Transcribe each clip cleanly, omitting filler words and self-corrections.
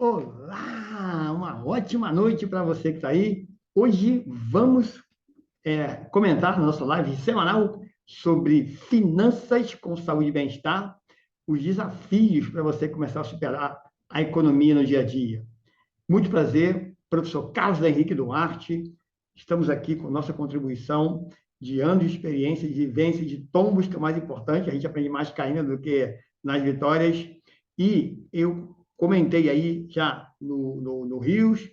Olá, uma ótima noite para você que está aí. Hoje vamos comentar na nossa live semanal sobre finanças com saúde e bem-estar, os desafios para você começar a superar a economia no dia a dia. Muito prazer, professor Carlos Henrique Duarte. Estamos aqui com nossa contribuição de anos de experiência, de vivência, de tombos, que é o mais importante. A gente aprende mais caindo do que nas vitórias. E eu comentei aí já no Rios,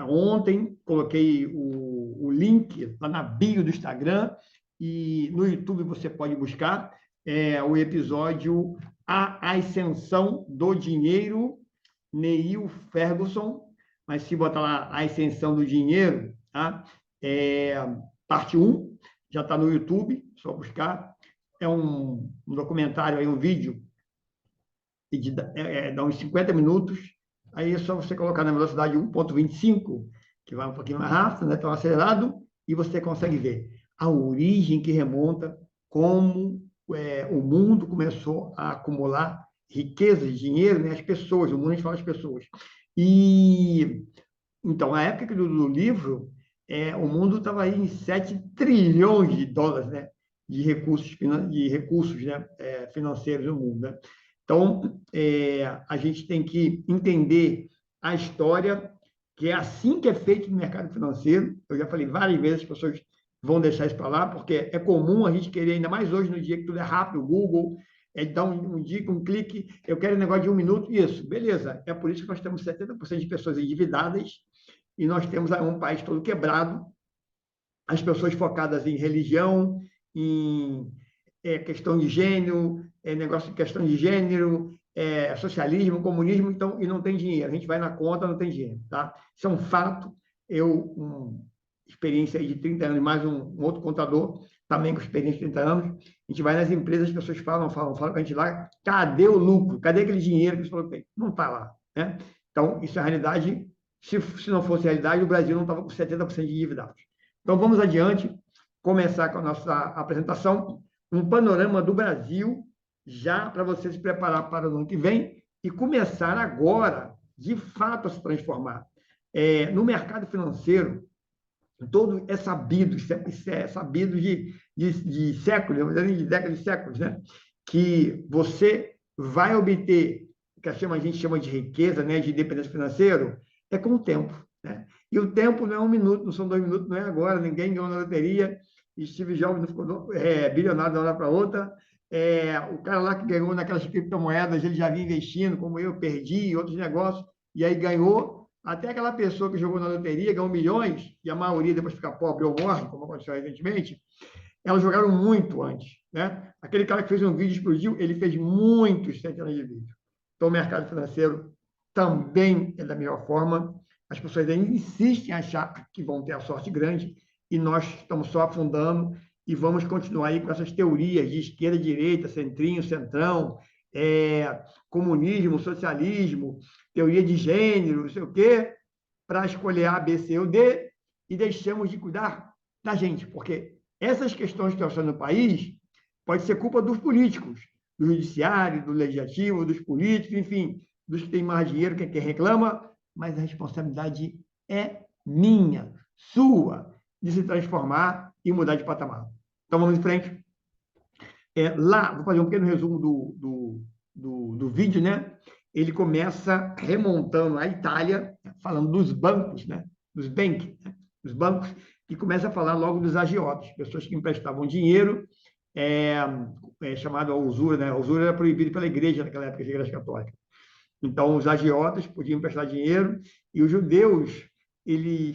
ontem, coloquei o link lá na bio do Instagram, e no YouTube você pode buscar o episódio A Ascensão do Dinheiro, Neil Ferguson, mas se botar lá a ascensão do dinheiro, tá? Parte 1, já está no YouTube, só buscar. É um documentário, aí, um vídeo, dá uns 50 minutos, aí é só você colocar na velocidade 1.25, que vai um pouquinho mais rápido, né? Tão acelerado, e você consegue ver a origem que remonta, como o mundo começou a acumular riqueza, dinheiro, né? As pessoas, o mundo a gente fala as pessoas. E então, na época do livro, o mundo estava aí em 7 trilhões de dólares, né? De recursos, né? Financeiros no mundo, né? Então, a gente tem que entender a história, que é assim que é feito no mercado financeiro. Eu já falei várias vezes, as pessoas vão deixar isso para lá, porque é comum a gente querer, ainda mais hoje, no dia que tudo é rápido, o Google, dar um dica, um clique, eu quero um negócio de 1 minuto, isso, beleza. É por isso que nós temos 70% de pessoas endividadas e nós temos um país todo quebrado, as pessoas focadas em religião, em questão de gênero, negócio de questão de gênero, socialismo, comunismo, então, e não tem dinheiro. A gente vai na conta, não tem dinheiro, tá? Isso é um fato. Experiência aí de 30 anos, mais um outro contador, também com experiência de 30 anos, a gente vai nas empresas, as pessoas falam com a gente lá, cadê o lucro? Cadê aquele dinheiro que você falou que tem? Não está lá, né? Então, isso é a realidade. Se não fosse realidade, o Brasil não estava com 70% de endividados. Então, vamos adiante, começar com a nossa apresentação, um panorama do Brasil, já para você se preparar para o ano que vem e começar agora, de fato, a se transformar. No mercado financeiro, todo é sabido, isso é sabido de séculos, de décadas de séculos, né? Que você vai obter o que a gente chama de riqueza, né? De independência financeira, com o tempo, né? E o tempo não é 1 minuto, não são 2 minutos, não é agora, ninguém ganhou na loteria, Steve Jobs não ficou bilionário de uma hora para outra, o cara lá que ganhou naquelas criptomoedas, ele já vinha investindo, como eu, perdi, outros negócios, e aí ganhou. Até aquela pessoa que jogou na loteria, ganhou milhões, e a maioria depois fica pobre ou morre, como aconteceu recentemente, elas jogaram muito antes, né? Aquele cara que fez um vídeo e explodiu, ele fez muitos centenas de vídeos. Então, o mercado financeiro também é da melhor forma. As pessoas ainda insistem em achar que vão ter a sorte grande, e nós estamos só afundando, e vamos continuar aí com essas teorias de esquerda, direita, centrinho, centrão, comunismo, socialismo, teoria de gênero, não sei o quê, para escolher A, B, C ou D, e deixamos de cuidar da gente, porque essas questões que estão no país pode ser culpa dos políticos, do judiciário, do legislativo, dos políticos, enfim, dos que têm mais dinheiro, quem reclama, mas a responsabilidade é minha, sua, de se transformar e mudar de patamar. Então, vamos em frente. Lá, vou fazer um pequeno resumo do vídeo, né? Ele começa remontando a Itália, falando dos bancos, né? Dos banks, né? Dos bancos, e começa a falar logo dos agiotas, pessoas que emprestavam dinheiro, chamado a usura, né? A usura era proibida pela igreja naquela época, a igreja católica. Então, os agiotas podiam emprestar dinheiro, e os judeus,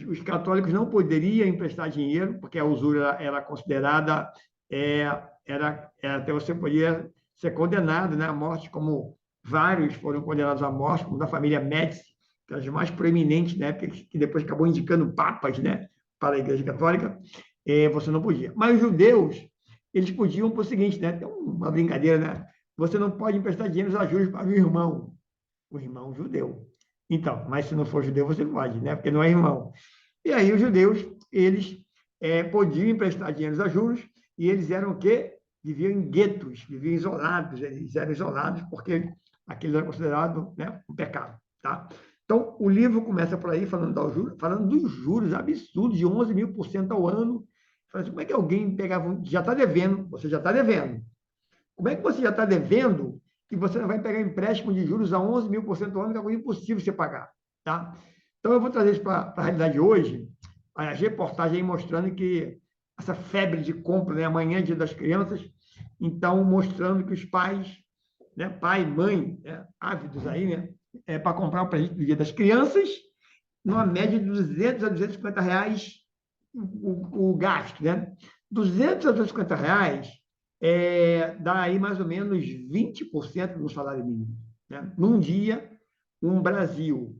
os católicos não poderiam emprestar dinheiro, porque a usura era considerada, até você podia ser condenado, né, à morte, como vários foram condenados à morte, como da família Médici, que era as mais proeminentes, né, que depois acabou indicando papas, né, para a igreja católica. Você não podia. Mas os judeus, eles podiam por o seguinte, né, tem uma brincadeira, né, você não pode emprestar dinheiro a juros para o irmão judeu. Então, mas se não for judeu, você pode, né? Porque não é irmão. E aí os judeus, eles podiam emprestar dinheiro a juros, e eles eram o quê? Viviam em guetos, viviam isolados, eles eram isolados porque aquilo era considerado, né, um pecado, tá? Então, o livro começa por aí, falando dos juros absurdos de 11.000% ao ano. Fala assim, como é que alguém pegava, já está devendo, você já está devendo. Como é que você já está devendo e você não vai pegar empréstimo de juros a 11.000% ao ano, que é algo impossível você pagar, tá? Então, eu vou trazer isso para a realidade de hoje, as reportagens aí mostrando que essa febre de compra, né, amanhã é Dia das Crianças, então, mostrando que os pais, né, pai, mãe, ávidos aí, né, para comprar o presente do Dia das Crianças, numa média de 200 a 250 reais o gasto, né? 200 a 250 reais dá aí mais ou menos 20% do salário mínimo. Né? Num dia, um Brasil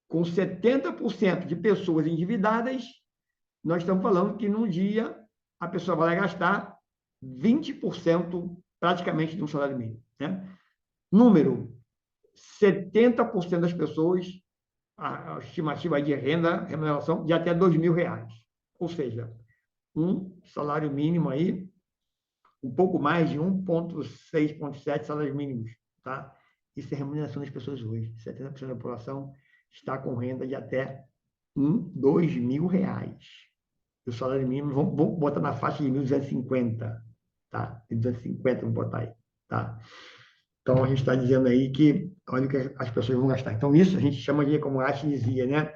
com 70% de pessoas endividadas, nós estamos falando que num dia a pessoa vai gastar 20% praticamente de um salário mínimo. Né? Número, 70% das pessoas, a estimativa de renda, remuneração de até R$ 2.000. Ou seja, um salário mínimo aí, um pouco mais de 1,6, 1,7 salários mínimos. Tá? Isso é a remuneração das pessoas hoje. 70% da população está com renda de até R$ 2.000. O salário mínimo, vamos botar na faixa de 1.250. Tá? 1.250, vamos botar aí. Tá? Então, a gente está dizendo aí que olha o que as pessoas vão gastar. Então, isso a gente chama de, como a Arte dizia, né?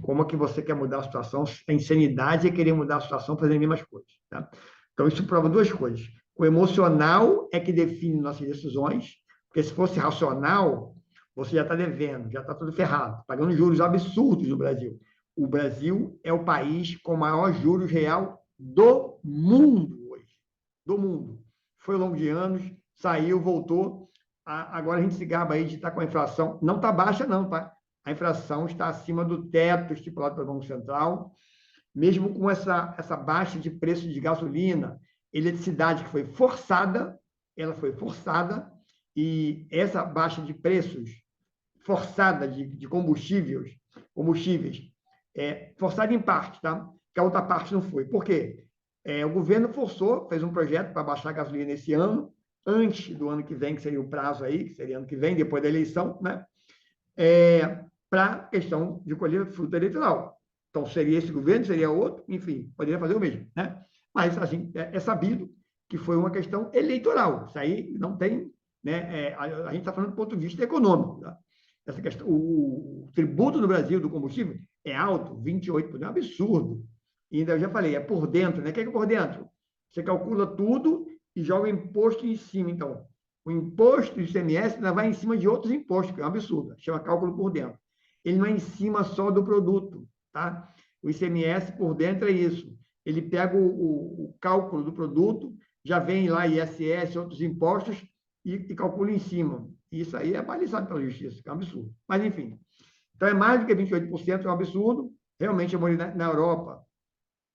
Como é que você quer mudar a situação? A insanidade é querer mudar a situação fazendo as mesmas coisas. Tá? Então, isso prova duas coisas. O emocional é que define nossas decisões, porque se fosse racional, você já está devendo, já está tudo ferrado, pagando juros absurdos no Brasil. O Brasil é o país com maior juros real do mundo hoje. Do mundo. Foi ao longo de anos, saiu, voltou. Agora a gente se gaba aí de estar com a inflação. Não está baixa, não, tá? A inflação está acima do teto estipulado pelo Banco Central, mesmo com essa baixa de preço de gasolina, eletricidade que foi forçada, ela foi forçada, e essa baixa de preços forçada de combustíveis, forçada em parte, tá? Que a outra parte não foi. Por quê? O governo forçou, fez um projeto para baixar a gasolina esse ano, antes do ano que vem, que seria o prazo aí, que seria ano que vem, depois da eleição, né? Para a questão de colher fruta eleitoral. Então, seria esse governo, seria outro, enfim, poderia fazer o mesmo. Né? Mas, assim, é sabido que foi uma questão eleitoral. Isso aí não tem. Né? A gente está falando do ponto de vista econômico. Tá? Essa questão, o tributo no Brasil do combustível é alto, 28%, é um absurdo. E ainda eu já falei, é por dentro. Né? O que é por dentro? Você calcula tudo e joga imposto em cima. Então, o imposto do ICMS ainda vai em cima de outros impostos, que é um absurdo. Chama cálculo por dentro. Ele não é em cima só do produto. Tá? O ICMS por dentro é isso. Ele pega o cálculo do produto, já vem lá ISS, outros impostos, e calcula em cima. Isso aí é balizado pela justiça, que é um absurdo. Mas, enfim. Então, é mais do que 28%, é um absurdo. Realmente, eu morei na Europa,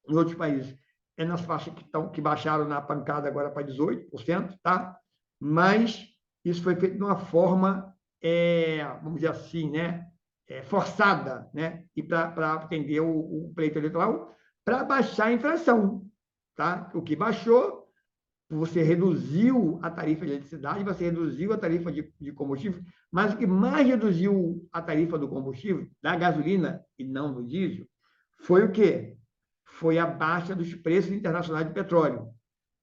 em outros países, é nas faixas que baixaram na pancada agora para 18%, tá? Mas isso foi feito de uma forma, vamos dizer assim, né? Forçada, né? E para atender o pleito eleitoral, para baixar a inflação, tá? O que baixou, você reduziu a tarifa de eletricidade, você reduziu a tarifa de combustível, mas o que mais reduziu a tarifa do combustível, da gasolina e não do diesel, foi o quê? Foi a baixa dos preços internacionais de petróleo.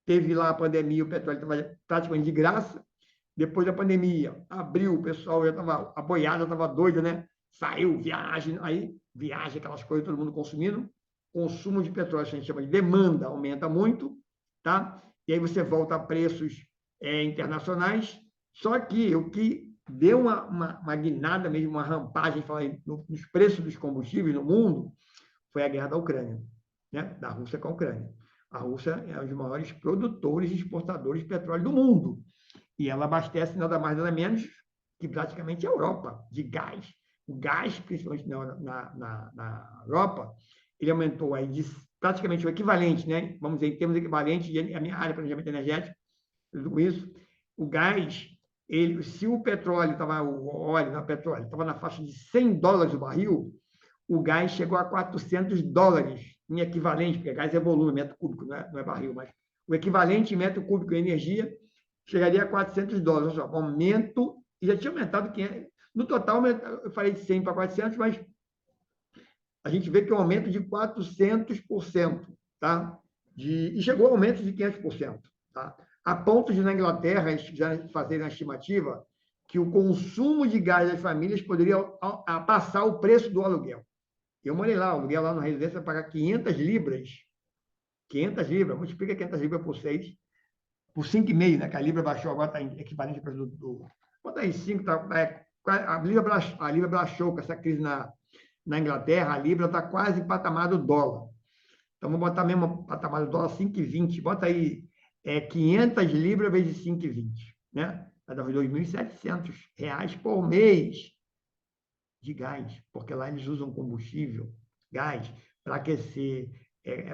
Teve lá a pandemia, o petróleo estava praticamente de graça. Depois da pandemia, abriu, o pessoal já estava, a boiada estava doida, né? Saiu, viagem, aí viagem, aquelas coisas, todo mundo consumindo. Consumo de petróleo, a gente chama de demanda, aumenta muito, tá? E aí você volta a preços internacionais. Só que o que deu uma guinada mesmo, uma rampagem nos preços dos combustíveis no mundo, foi a guerra da Ucrânia, né? Da Rússia com a Ucrânia. A Rússia é um dos maiores produtores e exportadores de petróleo do mundo. E ela abastece nada mais nada menos que praticamente a Europa de gás. O gás, principalmente na Europa, ele aumentou aí de praticamente o equivalente, né? Vamos dizer, em termos equivalentes, a minha área de planejamento energético, com isso, o gás, se o petróleo estava, o óleo, não, petróleo, estava na faixa de $100 o barril, o gás chegou a $400 em equivalente, porque gás é volume, metro cúbico, não é barril, mas o equivalente em metro cúbico de energia chegaria a $400. Ou seja, aumento, e já tinha aumentado No total, eu falei de 100 para 400, mas a gente vê que é um aumento de 400%, tá? E chegou a aumento de 500%, tá? A ponto de, na Inglaterra, eles já fazerem a estimativa que o consumo de gás das famílias poderia passar o preço do aluguel. Eu morei lá, o aluguel lá na residência vai pagar 500 libras. 500 libras, multiplica 500 libras por 5,5, né? Que a libra baixou, agora está equivalente ao preço do. Bota aí 5, tá, a libra baixou com essa crise na Inglaterra, a libra está quase patamar do dólar. Então, vamos botar mesmo patamar do dólar 5,20. Bota aí 500 libras vezes 5,20, né? Vai dar R$ 2.700 por mês de gás, porque lá eles usam combustível, gás, para aquecer,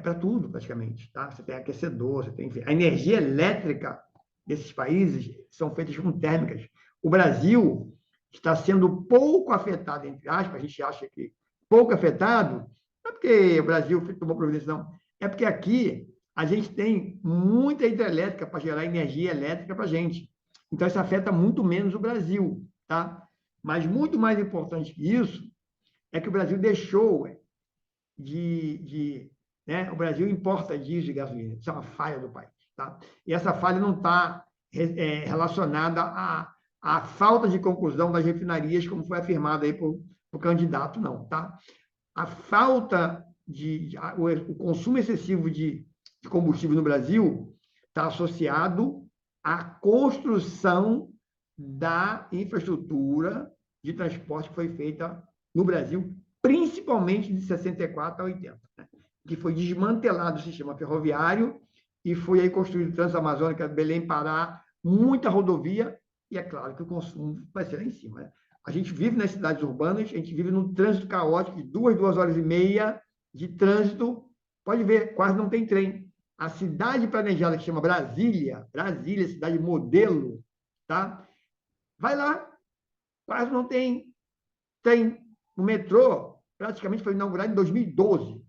para tudo praticamente, tá? Você tem aquecedor, você tem, enfim, a energia elétrica desses países são feitas com térmicas. O Brasil está sendo pouco afetado, entre aspas, a gente acha que pouco afetado, não é porque o Brasil tomou providência, não, é porque aqui a gente tem muita hidrelétrica para gerar energia elétrica para a gente. Então, isso afeta muito menos o Brasil, tá? Mas muito mais importante que isso é que o Brasil deixou né? O Brasil importa diesel e gasolina. Isso é uma falha do país, tá? E essa falha não está relacionada à falta de conclusão das refinarias, como foi afirmado aí por candidato, não, tá? A falta o consumo excessivo de combustível no Brasil está associado à construção da infraestrutura de transporte que foi feita no Brasil, principalmente de 64 a 80, né? Que foi desmantelado o sistema ferroviário e foi aí construído Transamazônica, Belém, Pará, muita rodovia, e é claro que o consumo vai ser lá em cima, né? A gente vive nas cidades urbanas, a gente vive num trânsito caótico de 2 horas e meia de trânsito. Pode ver, quase não tem trem. A cidade planejada, que chama Brasília, cidade modelo, tá? Vai lá, quase não tem trem. O metrô praticamente foi inaugurado em 2012.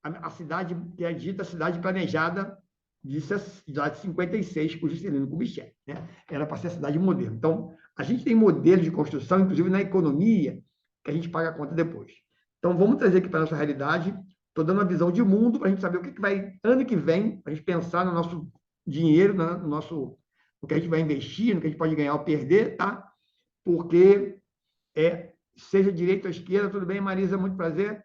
A cidade, que é dita cidade planejada, disse lá de 56, por Juscelino Kubitschek, né? Era para ser a cidade modelo. Então, a gente tem modelos de construção, inclusive na economia, que a gente paga a conta depois. Então, vamos trazer aqui para a nossa realidade. Estou dando uma visão de mundo para a gente saber o que vai, ano que vem, para a gente pensar no nosso dinheiro, no que a gente vai investir, no que a gente pode ganhar ou perder, tá? Porque, seja direita ou esquerda, tudo bem, Marisa, muito prazer.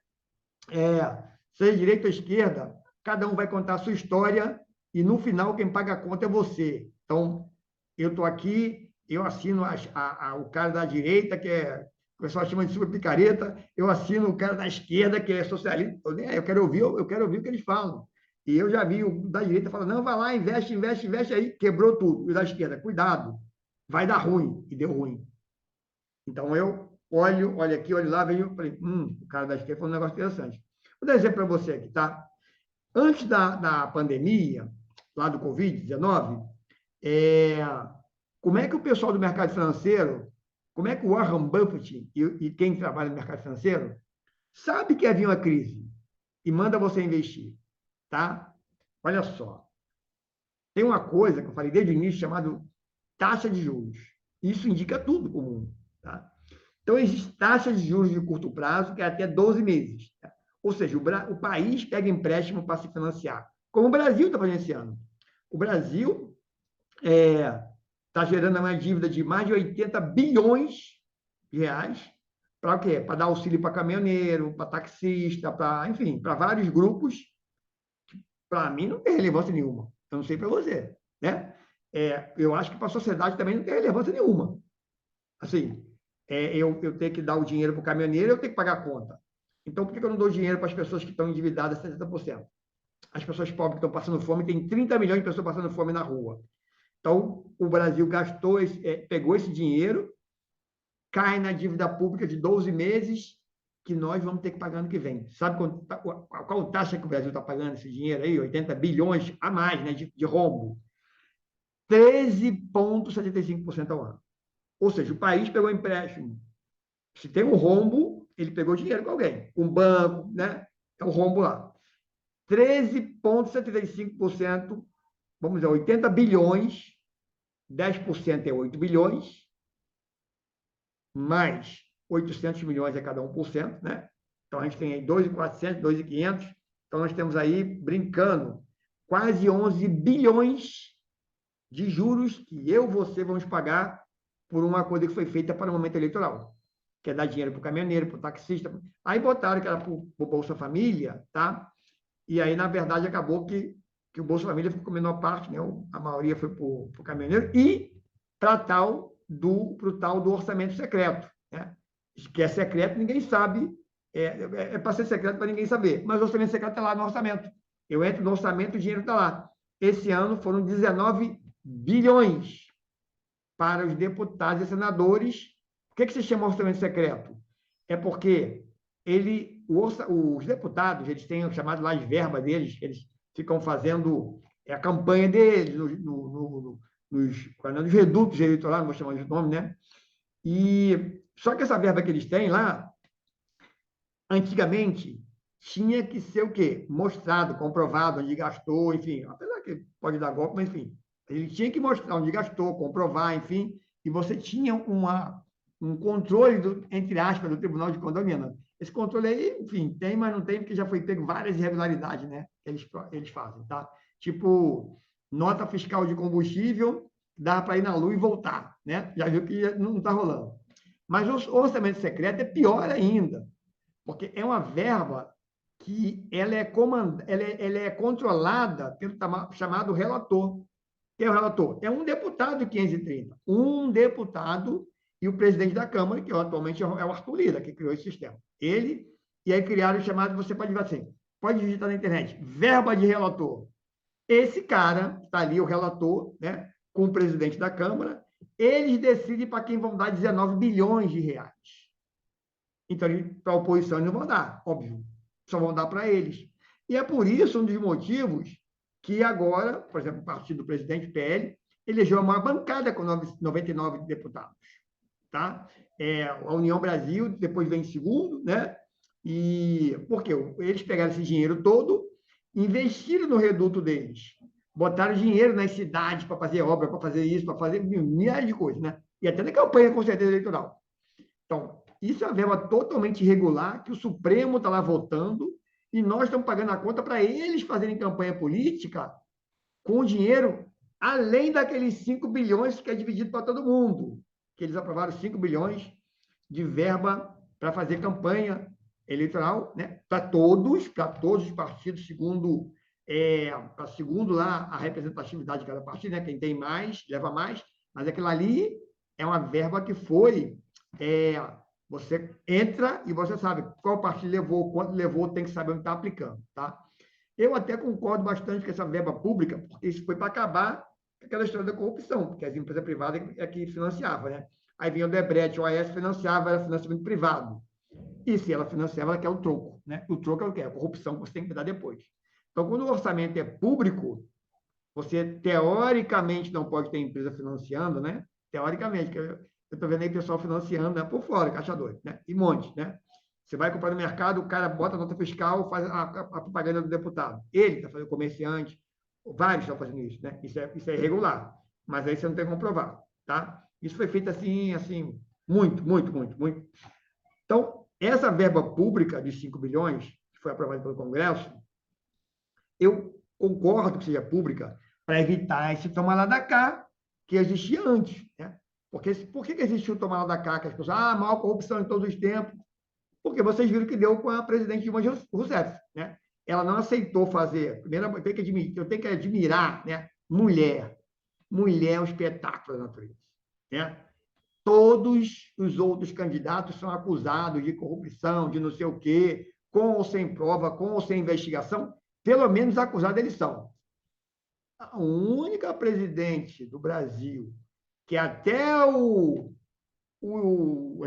Seja direita ou esquerda, cada um vai contar a sua história e, no final, quem paga a conta é você. Então, eu estou aqui, eu assino o cara da direita, o pessoal chama de super picareta, eu assino o cara da esquerda, que é socialista. Eu quero ouvir o que eles falam. E eu já vi o da direita falando, não, vai lá, investe aí, quebrou tudo. E da esquerda, cuidado, vai dar ruim. E deu ruim. Então, eu olho aqui, olho lá, vejo, falei, o cara da esquerda falou um negócio interessante. Vou dar um exemplo para você aqui, tá? Antes da pandemia, lá do Covid-19, como é que o pessoal do mercado financeiro, como é que o Warren Buffett e quem trabalha no mercado financeiro sabe que havia uma crise e manda você investir, tá? Olha só. Tem uma coisa que eu falei desde o início chamado taxa de juros. Isso indica tudo para o mundo, tá? Então, existe taxa de juros de curto prazo, que é até 12 meses. Tá? Ou seja, o país pega empréstimo para se financiar, como o Brasil está fazendo esse ano. O Brasil está gerando uma dívida de mais de 80 bilhões de reais para o quê? Para dar auxílio para caminhoneiro, para taxista, enfim, para vários grupos. Para mim, não tem relevância nenhuma. Eu não sei para você, né? Eu acho que para a sociedade também não tem relevância nenhuma. Assim, eu tenho que dar o dinheiro para o caminhoneiro, eu tenho que pagar a conta. Então, por que eu não dou dinheiro para as pessoas que estão endividadas 70%? As pessoas pobres que estão passando fome, tem 30 milhões de pessoas passando fome na rua. Então, o Brasil pegou esse dinheiro, cai na dívida pública de 12 meses, que nós vamos ter que pagar ano que vem. Sabe qual taxa que o Brasil está pagando esse dinheiro aí? 80 bilhões a mais, né, de rombo. 13,75% ao ano. Ou seja, o país pegou empréstimo. Se tem um rombo, ele pegou dinheiro com alguém. Um banco, né? É um rombo lá. 13,75%, vamos dizer, 80 bilhões, 10% é 8 bilhões, mais 800 milhões a cada 1%, né? Então, a gente tem aí 2.400, 2.500. Então, nós temos aí, brincando, quase 11 bilhões de juros que eu e você vamos pagar por uma coisa que foi feita para o momento eleitoral, que é dar dinheiro para o caminhoneiro, para o taxista. Aí botaram que era para o Bolsa Família, tá? E aí, na verdade, acabou que o Bolsa Família ficou com a menor parte, né? A maioria foi para o caminhoneiro e para tal do orçamento secreto, né? Que é secreto, ninguém sabe, é para ser secreto para ninguém saber, mas o orçamento secreto está lá no orçamento. Eu entro no orçamento, o dinheiro está lá. Esse ano foram 19 bilhões para os deputados e senadores. Por que se chama orçamento secreto? É porque os deputados, eles têm o chamado lá de verba deles, eles ficam fazendo a campanha deles nos redutos eleitorais, não vou chamar de nome, né? E só que essa verba que eles têm lá, antigamente, tinha que ser o quê? Mostrado, comprovado, onde gastou, enfim, apesar que pode dar golpe, mas enfim, ele tinha que mostrar onde gastou, comprovar, enfim, e você tinha um controle, entre aspas, do Tribunal de Contas, esse controle aí, enfim, tem, mas não tem, porque já foi pego várias irregularidades, né? Que eles fazem, tá? Tipo, nota fiscal de combustível, dá para ir na lua e voltar, né? Já viu que não está rolando. Mas o orçamento secreto é pior ainda, porque é uma verba que ela é controlada pelo chamado relator. Quem é o relator? É um deputado 530. Um deputado e o presidente da Câmara, que atualmente é o Arthur Lira, que criou esse sistema. Ele, e aí criaram o chamado, você pode ver assim, pode digitar na internet, verba de relator. Esse cara, está ali, o relator, né, com o presidente da Câmara, eles decidem para quem vão dar 19 bilhões de reais. Então, para a oposição, eles não vão dar, óbvio. Só vão dar para eles. E é por isso um dos motivos que agora, por exemplo, o partido do presidente, PL, elegeu uma bancada com 99 deputados. Tá? A União Brasil depois vem em segundo, né? E por quê? Eles pegaram esse dinheiro todo, investiram no reduto deles, botaram dinheiro nas cidades para fazer obra, para fazer isso, para fazer milhares de coisas, né? E até na campanha, com certeza, eleitoral. Então, isso é uma verba totalmente irregular, que o Supremo está lá votando, e nós estamos pagando a conta para eles fazerem campanha política com o dinheiro além daqueles 5 bilhões que é dividido para todo mundo, que eles aprovaram 5 bilhões de verba para fazer campanha eleitoral, né? Para todos os partidos, segundo lá a representatividade de cada partido, né? Quem tem mais, leva mais, mas aquilo ali é uma verba que foi é, você entra e você sabe qual partido levou, quanto levou, tem que saber onde está aplicando, tá? Eu até concordo bastante com essa verba pública, porque isso foi para acabar com aquela história da corrupção, porque as empresas privadas é que financiavam, né? Aí vinha o Debrecht, o AES financiava, era financiamento privado. E se ela financiava, ela quer o troco, né? O troco é o quê? A corrupção que você tem que dar depois. Então, quando o orçamento é público, você teoricamente não pode ter empresa financiando, né? Teoricamente, que eu estou vendo aí pessoal financiando, né? Por fora, caixa 2, né? E monte, né? Você vai comprar no mercado, o cara bota a nota fiscal, faz a propaganda do deputado. Ele está fazendo comerciante, vários estão fazendo isso, né? Isso é irregular, mas aí você não tem como provar, tá? Isso foi feito assim, muito, muito, muito, muito. Então, essa verba pública de 5 bilhões, que foi aprovada pelo Congresso, eu concordo que seja pública para evitar esse toma lá da cá que existia antes, né? Porque, por que existiu o toma lá da cá? Que as pessoas, maior corrupção em todos os tempos. Porque vocês viram que deu com a presidente Dilma Rousseff, né? Ela não aceitou fazer. Primeiro, eu tenho que admirar, né? Mulher é um espetáculo da natureza, né? Todos os outros candidatos são acusados de corrupção, de não sei o quê, com ou sem prova, com ou sem investigação, pelo menos acusados eles são. A única presidente do Brasil que até a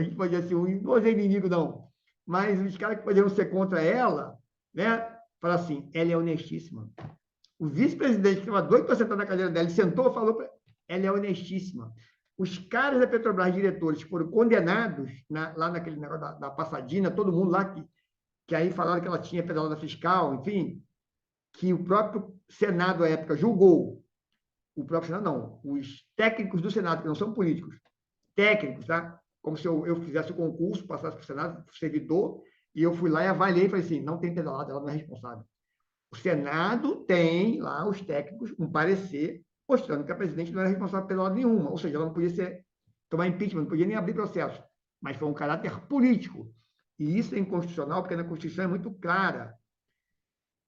gente pode dizer assim, não é inimigo não, mas os caras que poderiam ser contra ela, né, fala assim, ela é honestíssima. O vice-presidente, que estava doido para sentar na cadeira dela, ele sentou e falou, ela é honestíssima. Os caras da Petrobras, diretores, foram condenados lá naquele negócio da Passadina, todo mundo lá que aí falaram que ela tinha pedalada fiscal, enfim, que o próprio Senado, à época, julgou. O próprio Senado, não. Os técnicos do Senado, que não são políticos, técnicos, tá? como se eu fizesse o concurso, passasse para o Senado, servidor, e eu fui lá e avaliei e falei assim, não tem pedalada, ela não é responsável. O Senado tem lá, os técnicos, um parecer mostrando que a presidente não era responsável por pedalada nenhuma, ou seja, ela não podia tomar impeachment, não podia nem abrir processo, mas foi um caráter político. E isso é inconstitucional, porque na Constituição é muito clara.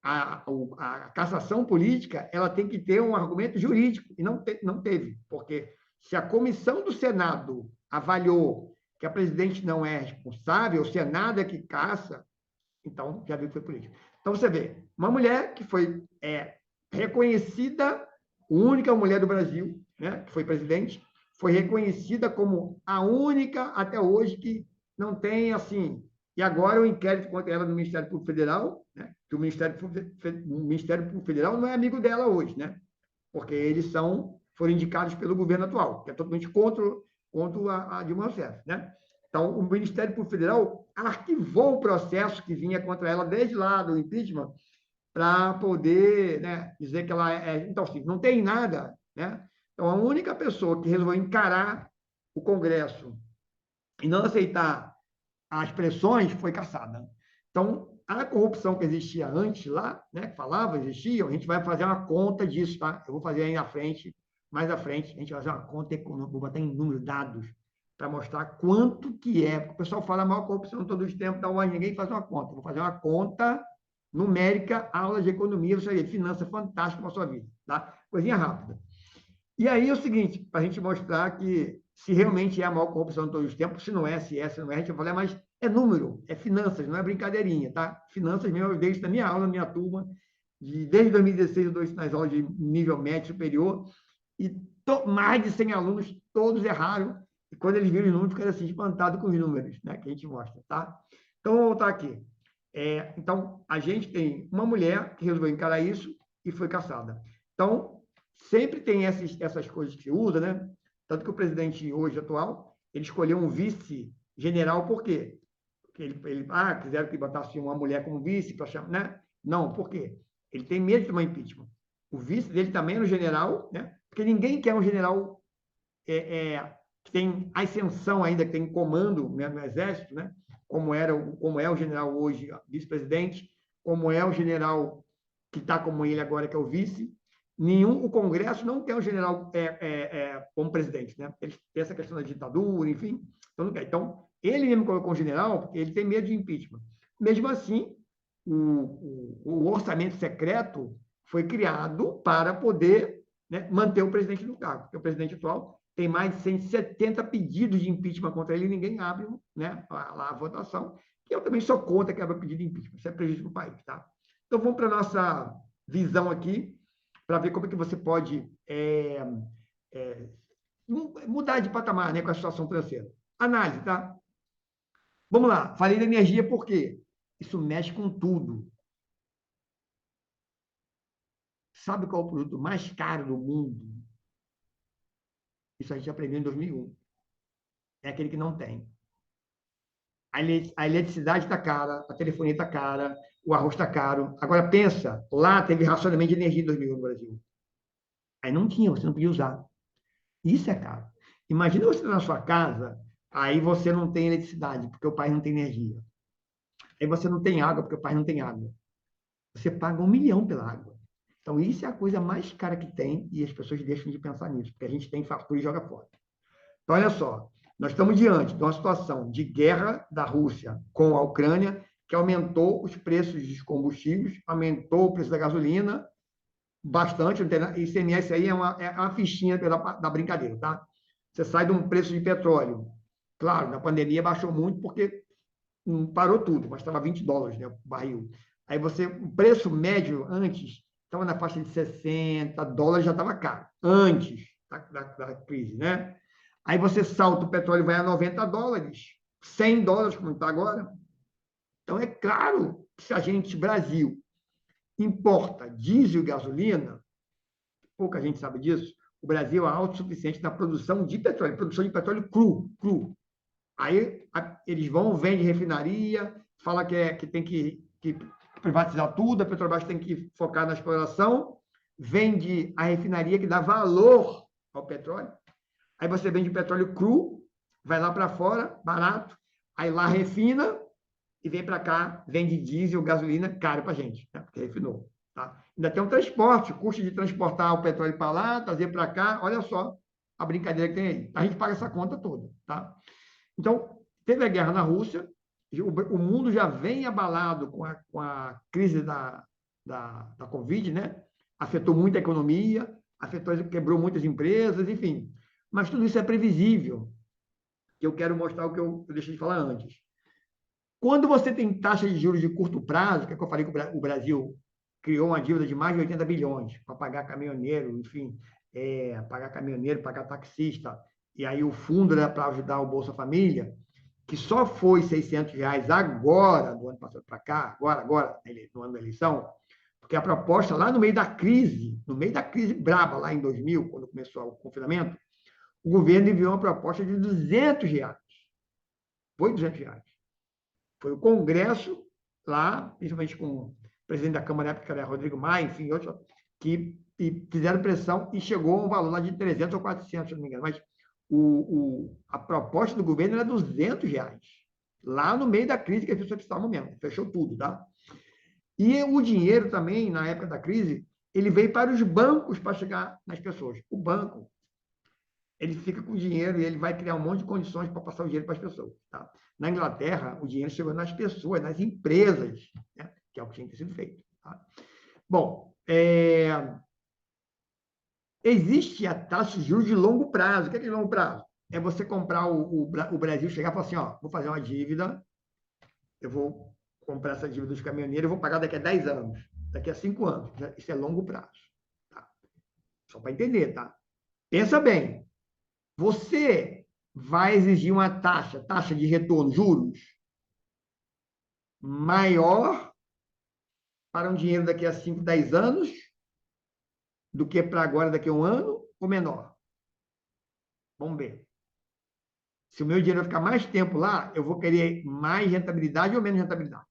A cassação política ela tem que ter um argumento jurídico, e não teve, porque se a comissão do Senado avaliou que a presidente não é responsável, o Senado é que caça, então já viu que foi político. Então você vê, uma mulher que foi reconhecida, única mulher do Brasil, né, que foi presidente, foi reconhecida como a única até hoje que não tem assim. E agora o inquérito contra ela no Ministério Público Federal, né, que o Ministério Público Federal não é amigo dela hoje, né, porque eles foram indicados pelo governo atual, que é totalmente contra a Dilma Rousseff, né? Então, o Ministério Público Federal arquivou o processo que vinha contra ela desde lá do impeachment para poder, né, dizer que ela é. Então, assim, não tem nada, né? Então, a única pessoa que resolveu encarar o Congresso e não aceitar as pressões foi caçada. Então, a corrupção que existia antes lá, né, que falava, existia, a gente vai fazer uma conta disso, tá? Eu vou fazer aí na frente, mais à frente, a gente vai fazer uma conta econômica, vou botar em números, dados, para mostrar quanto que é. Porque o pessoal fala a maior corrupção todos os tempos, então ninguém faz uma conta. Vou fazer uma conta numérica, aula de economia, você vai ver, finança fantástica para a sua vida, tá? Coisinha rápida. E aí é o seguinte, para a gente mostrar que se realmente é a maior corrupção de todos os tempos, se não é, se não é, a gente vai falar, mas é número, é finanças, não é brincadeirinha, tá? Finanças mesmo, eu deixo na minha aula, na minha turma, desde 2016 eu dou isso nas aulas de nível médio superior, e mais de 100 alunos, todos erraram, e quando eles viram os números, ficaram assim, espantados com os números, né, que a gente mostra, tá? Então, vamos voltar aqui. Então, a gente tem uma mulher que resolveu encarar isso e foi caçada. Então, sempre tem essas coisas que se usa, né? Tanto que o presidente hoje atual, ele escolheu um vice-general, por quê? Porque quiseram que botasse uma mulher como vice, para chamar, né? Não, por quê? Ele tem medo de tomar impeachment. O vice dele também era um general, né? Porque ninguém quer um general que tem ascensão ainda, que tem comando, né, no Exército, né? Como é o general hoje, vice-presidente, como é o general que está como ele agora, que é o vice. O Congresso não quer um general como presidente, né? Ele tem essa questão da ditadura, enfim. Então, ele mesmo colocou um general porque ele tem medo de impeachment. Mesmo assim, o orçamento secreto foi criado para poder, né, manter o presidente no cargo, porque o presidente atual tem mais de 170 pedidos de impeachment contra ele e ninguém abre, né, lá a votação. E eu também sou contra que abra pedido de impeachment, isso é prejuízo para o país, tá? Então, vamos para a nossa visão aqui, para ver como é que você pode mudar de patamar, né, com a situação financeira. Análise, tá? Vamos lá. Falei da energia por quê? Isso mexe com tudo. Sabe qual é o produto mais caro do mundo? Isso a gente aprendeu em 2001. É aquele que não tem. A eletricidade está cara, a telefonia está cara, o arroz está caro. Agora pensa, lá teve racionamento de energia em 2001 no Brasil. Aí não tinha, você não podia usar. Isso é caro. Imagina você na sua casa, aí você não tem eletricidade, porque o pai não tem energia. Aí você não tem água, porque o pai não tem água. Você paga 1 milhão pela água. Então, isso é a coisa mais cara que tem e as pessoas deixam de pensar nisso, porque a gente tem fatura e joga fora. Então, olha só, nós estamos diante de uma situação de guerra da Rússia com a Ucrânia, que aumentou os preços dos combustíveis, aumentou o preço da gasolina bastante. ICMS aí é uma fichinha da brincadeira, tá? Você sai de um preço de petróleo. Claro, na pandemia baixou muito porque parou tudo, mas estava $20, né, o barril. Aí o preço médio antes estava na faixa de $60, já estava caro, antes da crise, né? Aí você salta, o petróleo vai a $90, $100, como está agora. Então, é claro que se a gente, Brasil, importa diesel e gasolina, pouca gente sabe disso, o Brasil é autossuficiente na produção de petróleo cru. Aí eles vendem refinaria, fala que tem que privatizar tudo, a Petrobras tem que focar na exploração, vende a refinaria que dá valor ao petróleo. Aí você vende petróleo cru, vai lá para fora, barato, aí lá refina e vem para cá, vende diesel, gasolina, caro para a gente, né? Porque refinou. Tá? Ainda tem um transporte, o custo de transportar o petróleo para lá, trazer para cá, olha só a brincadeira que tem aí. A gente paga essa conta toda. Tá? Então, teve a guerra na Rússia, o mundo já vem abalado com a crise da Covid, né? Afetou muito a economia, quebrou muitas empresas, enfim. Mas tudo isso é previsível, que eu quero mostrar o que eu deixei de falar antes. Quando você tem taxa de juros de curto prazo, que é que eu falei que o Brasil criou uma dívida de mais de 80 bilhões para pagar caminhoneiro, enfim, pagar caminhoneiro, pagar taxista, e aí o fundo era para ajudar o Bolsa Família, que só foi R$ 600 agora, do ano passado para cá, agora, no ano da eleição, porque a proposta lá no meio da crise braba, lá em 2000, quando começou o confinamento, o governo enviou uma proposta de R$ 200. Foi R$ 200. Foi o Congresso lá, principalmente com o presidente da Câmara, na época, que era Rodrigo Maia, enfim, outros, que fizeram pressão e chegou a um valor lá de 300 ou 400, se não me engano. Mas a proposta do governo era R$ 200, lá no meio da crise que as pessoas precisavam mesmo. Fechou tudo, tá? E o dinheiro também, na época da crise, ele veio para os bancos para chegar nas pessoas. O banco, ele fica com o dinheiro e ele vai criar um monte de condições para passar o dinheiro para as pessoas. Tá? Na Inglaterra, o dinheiro chegou nas pessoas, nas empresas, né? Que é o que tinha que ter sido feito. Tá? Bom, existe a taxa de juros de longo prazo. O que é de longo prazo? É você comprar o Brasil, chegar e falar assim, ó, vou fazer uma dívida, eu vou comprar essa dívida dos caminhoneiros, eu vou pagar daqui a 10 anos, daqui a 5 anos. Isso é longo prazo. Tá? Só para entender, tá? Pensa bem, você vai exigir uma taxa de retorno, juros, maior para um dinheiro daqui a 5, 10 anos do que para agora, daqui a um ano, ou menor? Vamos ver. Se o meu dinheiro vai ficar mais tempo lá, eu vou querer mais rentabilidade ou menos rentabilidade?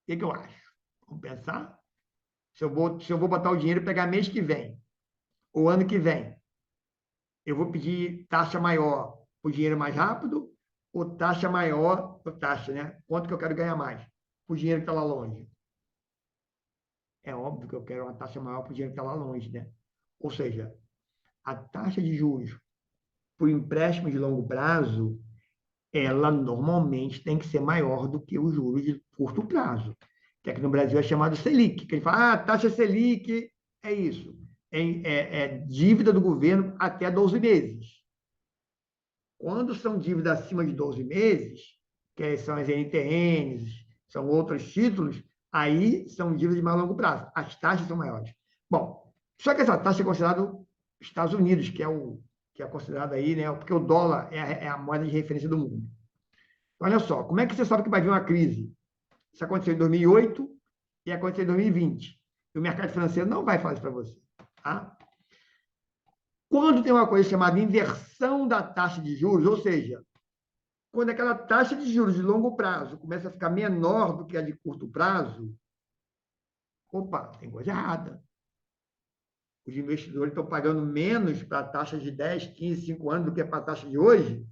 O que eu acho? Vamos pensar? Se eu vou botar o dinheiro e pegar mês que vem, ou ano que vem, eu vou pedir taxa maior por dinheiro mais rápido, ou taxa maior, ou taxa, né? Quanto que eu quero ganhar mais? Por dinheiro que está lá longe. É óbvio que eu quero uma taxa maior por dinheiro que está lá longe, né? Ou seja, a taxa de juros por empréstimo de longo prazo, ela normalmente tem que ser maior do que o juros de curto prazo, que aqui no Brasil é chamado Selic, que ele fala, taxa Selic é isso, é dívida do governo até 12 meses. Quando são dívidas acima de 12 meses, que são as NTNs, são outros títulos, aí são dívidas de mais longo prazo. As taxas são maiores. Bom, só que essa taxa é considerada Estados Unidos, que é considerado aí, né? Porque o dólar é a moeda de referência do mundo. Olha só, como é que você sabe que vai vir uma crise? Isso aconteceu em 2008 e aconteceu em 2020. E o mercado financeiro não vai falar isso para você. Tá? Quando tem uma coisa chamada inversão da taxa de juros, ou seja, quando aquela taxa de juros de longo prazo começa a ficar menor do que a de curto prazo, opa, tem coisa errada. Os investidores estão pagando menos para a taxa de 10, 15, 5 anos do que para a taxa de hoje,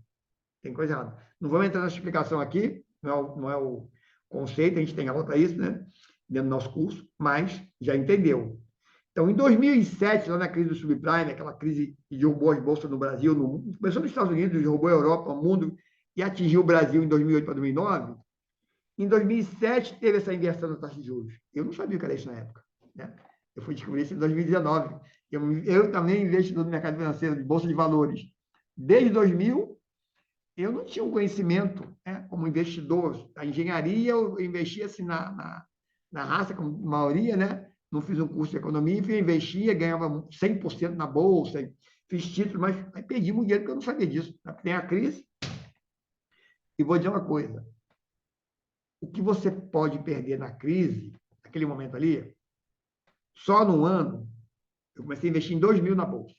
tem coisa errada. Não vamos entrar nessa explicação aqui, não é o conceito, a gente tem aula para isso, né? Dentro do nosso curso, mas já entendeu. Então, em 2007, lá na crise do subprime, aquela crise que derrubou as bolsas no Brasil, começou nos Estados Unidos, derrubou a Europa, o mundo, e atingiu o Brasil em 2008 para 2009, em 2007 teve essa inversão da taxa de juros. Eu não sabia o que era isso na época. Né? Eu fui descobrir isso em 2019. Eu também investidor no mercado financeiro, de bolsa de valores. Desde 2000, eu não tinha um conhecimento, né, como investidor. A engenharia, eu investia assim na raça, como a maioria, né? Não fiz um curso de economia, eu investia, ganhava 100% na bolsa, fiz título, mas aí perdi muito dinheiro porque eu não sabia disso. Tem a crise. E vou dizer uma coisa: o que você pode perder na crise, naquele momento ali, só no ano, eu comecei a investir em 2000 na bolsa.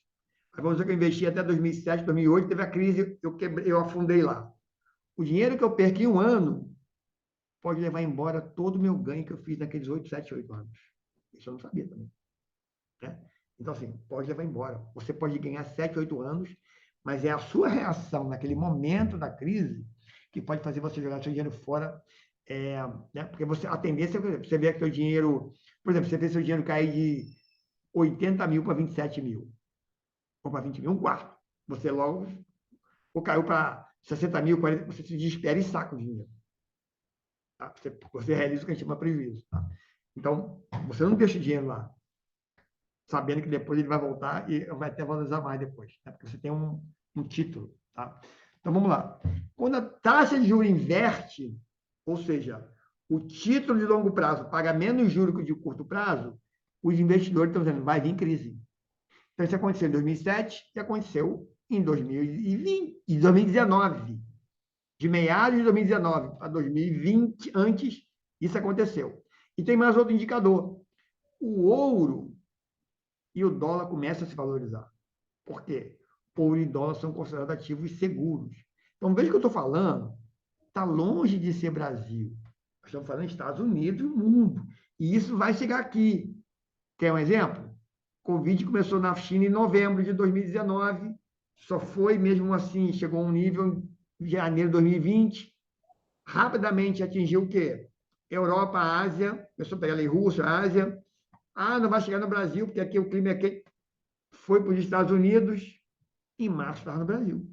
Aí vamos dizer que eu investi até 2007, 2008, teve a crise, eu afundei lá. O dinheiro que eu perco em um ano pode levar embora todo o meu ganho que eu fiz naqueles 8, 7, 8 anos. Isso eu não sabia também. Né? Então, assim, pode levar embora. Você pode ganhar 7, 8 anos, mas é a sua reação naquele momento da crise que pode fazer você jogar seu dinheiro fora. Né? Porque a tendência, por exemplo, você vê que seu dinheiro, por exemplo, você vê seu dinheiro cair de 80 mil para 27 mil, ou para 20 mil, um quarto. Você logo, ou caiu para 60 mil, 40, você se desespera e saca o dinheiro. Tá? Você realiza o que a gente chama prejuízo. Tá? Então, você não deixa o dinheiro lá, sabendo que depois ele vai voltar e vai até valorizar mais depois, né? Porque você tem um título. Tá? Então, vamos lá. Quando a taxa de juros inverte, ou seja, o título de longo prazo paga menos juros que o de curto prazo, os investidores estão dizendo, vai vir crise. Então, isso aconteceu em 2007 e aconteceu em 2020, em 2019. De meados de 2019 a 2020, antes, isso aconteceu. E tem mais outro indicador. O ouro e o dólar começam a se valorizar. Por quê? Ouro e dólar são considerados ativos seguros. Então, veja o que eu estou falando. Está longe de ser Brasil. Nós estamos falando de Estados Unidos e mundo. E isso vai chegar aqui. Quer um exemplo? Covid começou na China em novembro de 2019. Só foi mesmo assim, chegou a um nível em janeiro de 2020. Rapidamente atingiu o quê? Europa, Ásia, começou a pegar ali Rússia, Ásia. Ah, não vai chegar no Brasil, porque aqui o clima é quente. Foi para os Estados Unidos, em março estava no Brasil.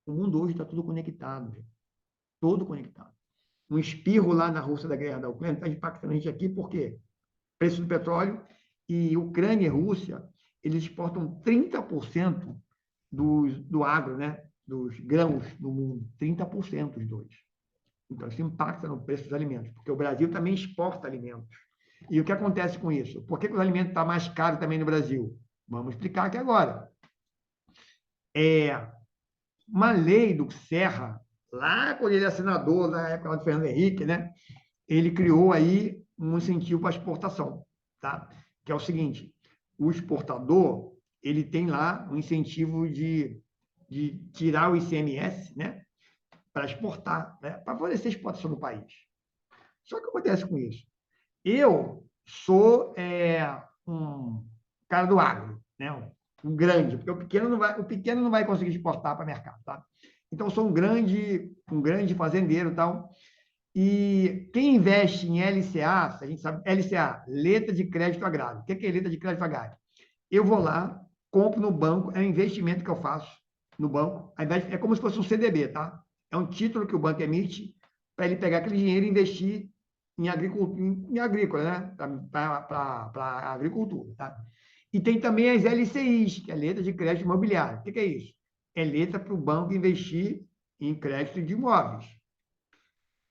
O mundo hoje está tudo conectado, gente. Todo conectado. Um espirro lá na Rússia da guerra da Ucrânia está impactando a gente aqui, por quê? Preço do petróleo e Ucrânia e Rússia, eles exportam 30% do agro, né? Dos grãos do mundo, 30% os dois. Então, isso impacta no preço dos alimentos, porque o Brasil também exporta alimentos. E o que acontece com isso? Por que os alimentos estão mais caros também no Brasil? Vamos explicar aqui agora. Uma lei do Serra, lá quando ele é senador, na época do Fernando Henrique, né? Ele criou aí um incentivo para a exportação, tá? Que é o seguinte, o exportador, ele tem lá um incentivo de tirar o ICMS, né? Para exportar, né? Para favorecer a exportação do país. Só que o que acontece com isso? Eu sou um cara do agro, né? Um grande, porque o pequeno não vai conseguir exportar para o mercado, tá? Então, eu sou um grande fazendeiro e tal. E quem investe em LCA, a gente sabe, LCA, Letra de Crédito Agrário. O que é letra de crédito agrário? Eu vou lá, compro no banco, é um investimento que eu faço no banco, é como se fosse um CDB, tá? É um título que o banco emite para ele pegar aquele dinheiro e investir em agrícola, né? Para a agricultura, tá? E tem também as LCIs, que é letra de crédito imobiliário. O que é isso? É letra para o banco investir em crédito de imóveis.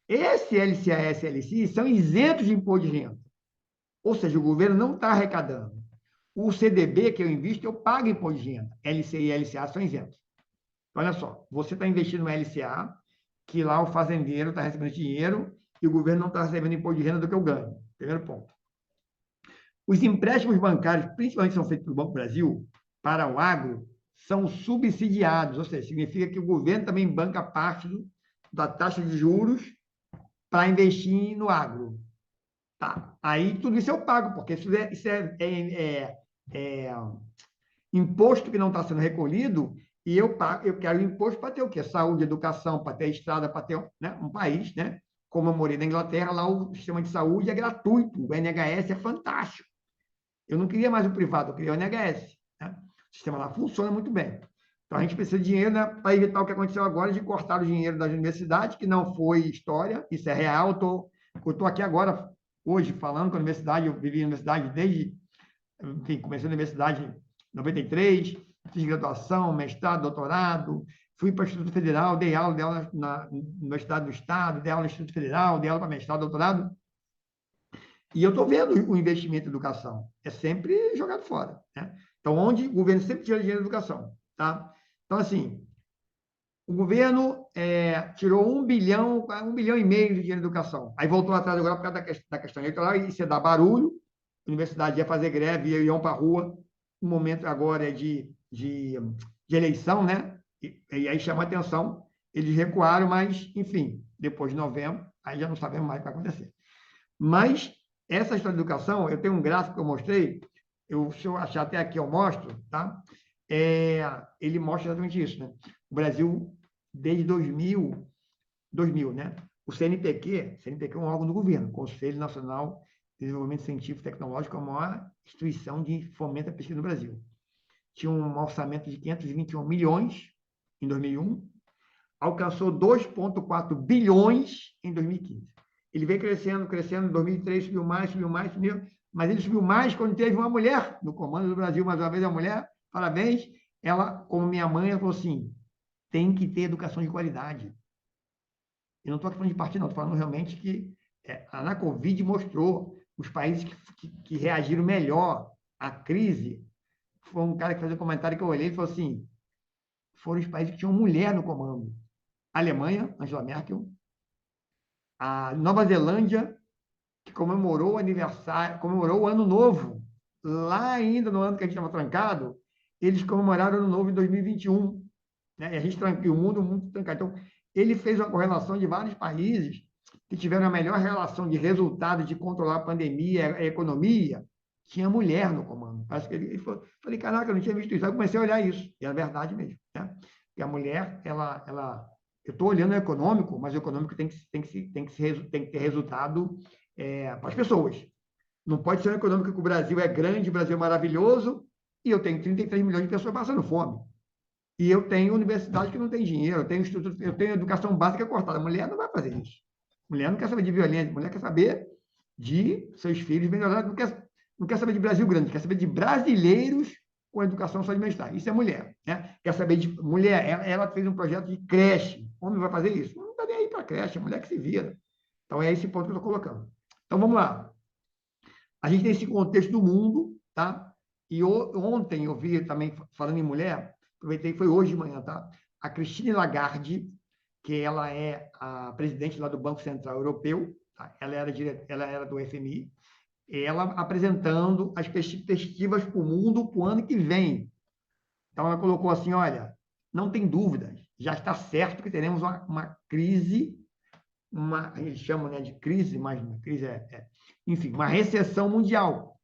Esse LCAS e LCI são isentos de imposto de renda. Ou seja, o governo não está arrecadando. O CDB que eu invisto, eu pago imposto de renda. LCI e LCA são isentos. Olha só, você está investindo no LCA, que lá o fazendeiro está recebendo dinheiro e o governo não está recebendo imposto de renda do que eu ganho. Primeiro ponto. Os empréstimos bancários, principalmente são feitos pelo Banco do Brasil, para o agro, são subsidiados, ou seja, significa que o governo também banca parte da taxa de juros para investir no agro. Tá. Aí tudo isso eu pago, porque isso é imposto que não está sendo recolhido e eu pago, eu quero imposto para ter o quê? Saúde, educação, para ter estrada, para ter, né, um país, né? Como eu morei na Inglaterra, lá o sistema de saúde é gratuito, o NHS é fantástico. Eu não queria mais o privado, eu queria o NHS. Né? O sistema lá funciona muito bem. Então, a gente precisa de dinheiro, né, para evitar o que aconteceu agora de cortar o dinheiro das universidades, que não foi história, isso é real. Eu estou aqui agora, hoje, falando com a universidade, eu vivi na universidade desde, enfim, comecei na universidade em 93, fiz graduação, mestrado, doutorado, fui para o Instituto Federal, dei aula na Universidade do Estado, dei aula no Instituto Federal, dei aula para mestrado, doutorado, e eu estou vendo o investimento em educação. É sempre jogado fora. Né? Então, onde o governo sempre tira dinheiro da educação. Tá? Então, assim, o governo tirou 1,5 bilhão de dinheiro da educação. Aí voltou atrás agora por causa da questão eleitoral, e isso dá barulho. A universidade ia fazer greve, iam para a rua. O momento agora é de eleição, né? E aí chama a atenção. Eles recuaram, mas, enfim, depois de novembro, aí já não sabemos mais o que vai acontecer. Mas essa história de educação, eu tenho um gráfico que eu mostrei, se eu achar até aqui eu mostro, tá? ele mostra exatamente isso, né? O Brasil, desde 2000, né? O CNPq é um órgão do governo, Conselho Nacional de Desenvolvimento Científico e Tecnológico, é a maior instituição de fomento à pesquisa no Brasil. Tinha um orçamento de 521 milhões em 2001, alcançou 2,4 bilhões em 2015. Ele veio crescendo, crescendo, em 2003 subiu mais, subiu, mas ele subiu mais quando teve uma mulher no comando do Brasil, mais uma vez a mulher, parabéns, ela, como minha mãe, ela falou assim, tem que ter educação de qualidade. Eu não estou falando de partido, não, estou falando realmente que na Covid mostrou os países que reagiram melhor à crise. Foi um cara que fez um comentário que eu olhei e falou assim, foram os países que tinham mulher no comando. Alemanha, Angela Merkel, a Nova Zelândia, que comemorou o aniversário, comemorou o Ano Novo, lá ainda no ano que a gente estava trancado, eles comemoraram o Ano Novo em 2021, né? E a gente tranquilo, o mundo trancado. Então, ele fez uma correlação de vários países que tiveram a melhor relação de resultado de controlar a pandemia, a economia, tinha mulher no comando. Acho que ele falou, falei, caraca, eu não tinha visto isso. Aí eu comecei a olhar isso, e é verdade mesmo, né? E a mulher, eu estou olhando o econômico, mas o econômico tem que ter resultado para as pessoas. Não pode ser um econômico que o Brasil é grande, o Brasil é maravilhoso, e eu tenho 33 milhões de pessoas passando fome. E eu tenho universidade que não tem dinheiro, eu tenho educação básica cortada. A mulher não vai fazer isso. A mulher não quer saber de violência, a mulher quer saber de seus filhos melhorar, não quer saber de Brasil grande, quer saber de brasileiros com educação só de bem-estar. Isso é mulher. Né? Quer saber de mulher, ela fez um projeto de creche. Homem vai fazer isso? Não está nem aí para creche, é mulher que se vira. Então é esse ponto que eu estou colocando. Então vamos lá. A gente tem esse contexto do mundo, tá? E ontem eu vi também, falando em mulher, aproveitei, foi hoje de manhã, tá? A Christine Lagarde, que ela é a presidente lá do Banco Central Europeu, tá? Ela era do FMI, ela apresentando as perspectivas para o mundo para o ano que vem. Então, ela colocou assim, olha, não tem dúvidas, já está certo que teremos uma crise, eles chamam, né, de crise, mas crise enfim, uma recessão mundial.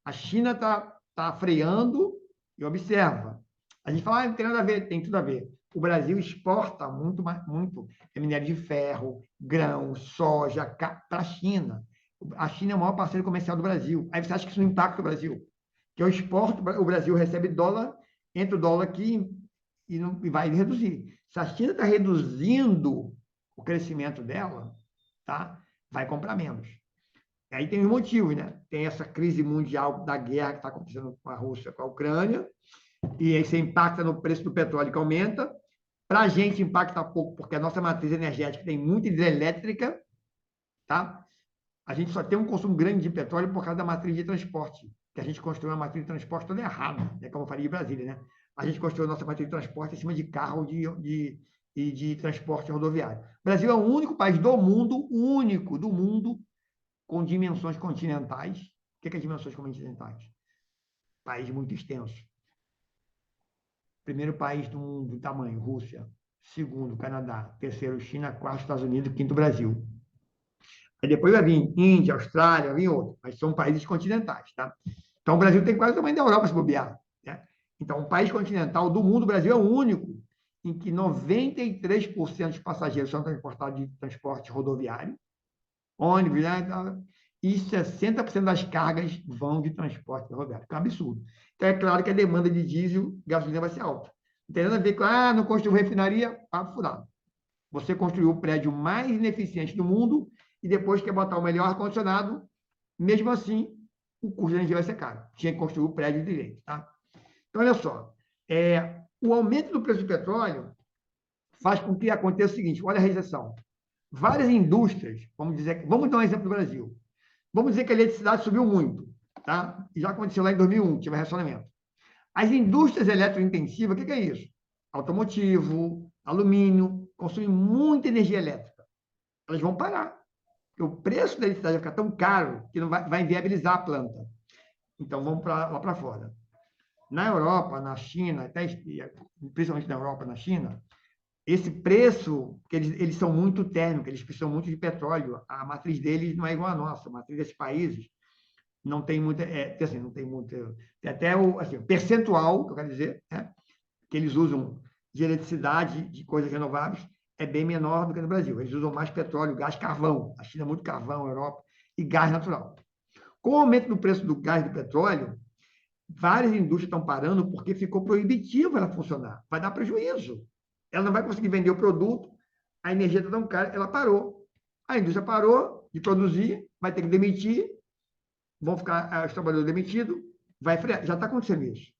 A China está freando e observa. A gente fala, não tem nada a ver, tem tudo a ver. O Brasil exporta muito minério de ferro, grão, soja para a China. A China é o maior parceiro comercial do Brasil. Aí você acha que isso não impacta o Brasil? Que eu exporto, o Brasil recebe dólar, entra o dólar aqui e vai reduzir. Se a China está reduzindo o crescimento dela, tá? Vai comprar menos. Aí tem os motivos, né? Tem essa crise mundial da guerra que está acontecendo com a Rússia, com a Ucrânia, e aí você impacta no preço do petróleo que aumenta. Para a gente impacta pouco, porque a nossa matriz energética tem muita hidrelétrica, tá? A gente só tem um consumo grande de petróleo por causa da matriz de transporte, que a gente construiu uma matriz de transporte toda errada, né? Como eu falei de Brasília, né? A gente construiu a nossa matriz de transporte em cima de carro e de transporte rodoviário. O Brasil é o único país do mundo, único do mundo, com dimensões continentais. O que é dimensões continentais? País muito extenso. Primeiro país do mundo, tamanho, Rússia. Segundo, Canadá. Terceiro, China. Quarto, Estados Unidos. Quinto, Brasil. Aí depois vai vir Índia, Austrália, vai vir outro. Mas são países continentais, tá? Então, o Brasil tem quase o tamanho da Europa, se bobear. Né? Então, um país continental do mundo, o Brasil é o único em que 93% dos passageiros são transportados de transporte rodoviário, ônibus, né? E 60% das cargas vão de transporte rodoviário, que é um absurdo. Então, é claro que a demanda de diesel e gasolina vai ser alta. Não tem nada a ver com, não construiu refinaria, papo furado. Você construiu o prédio mais ineficiente do mundo e depois quer botar o melhor ar-condicionado, mesmo assim, o custo de energia vai ser caro. Tinha que construir o prédio direito, tá? Então, olha só, o aumento do preço do petróleo faz com que aconteça o seguinte, olha a recessão. Várias indústrias, vamos dar um exemplo do Brasil. Vamos dizer que a eletricidade subiu muito, tá? E já aconteceu lá em 2001, tive racionamento. As indústrias eletrointensivas, o que é isso? Automotivo, alumínio, consomem muita energia elétrica. Elas vão parar. Porque o preço da eletricidade vai ficar tão caro que não vai inviabilizar a planta. Então, vamos lá para fora. Na Europa, na China, principalmente na Europa, na China, esse preço, que eles são muito térmicos, eles precisam muito de petróleo. A matriz deles não é igual à nossa. A matriz desses países não tem muita, assim, não tem muito, tem até o assim, o percentual, que eu quero dizer, né, que eles usam de eletricidade, de coisas renováveis, é bem menor do que no Brasil. Eles usam mais petróleo, gás, carvão. A China é muito carvão, a Europa, e gás natural. Com o aumento do preço do gás e do petróleo, várias indústrias estão parando porque ficou proibitivo ela funcionar. Vai dar prejuízo. Ela não vai conseguir vender o produto, a energia está tão cara, ela parou. A indústria parou de produzir, vai ter que demitir, vão ficar os trabalhadores demitidos, vai frear. Já está acontecendo isso.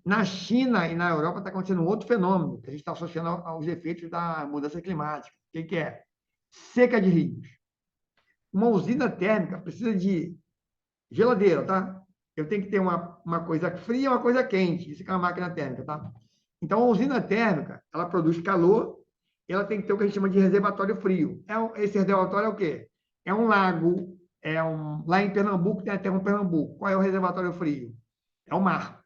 Na China e na Europa está acontecendo um outro fenômeno, que a gente está associando aos efeitos da mudança climática. O que é? Seca de rios. Uma usina térmica precisa de geladeira, tá? Eu tenho que ter uma coisa fria e uma coisa quente. Isso é uma máquina térmica, tá? Então, a usina térmica, ela produz calor, ela tem que ter o que a gente chama de reservatório frio. Esse reservatório é o quê? É um lago, lá em Pernambuco, tem até um Pernambuco. Qual é o reservatório frio? É o mar.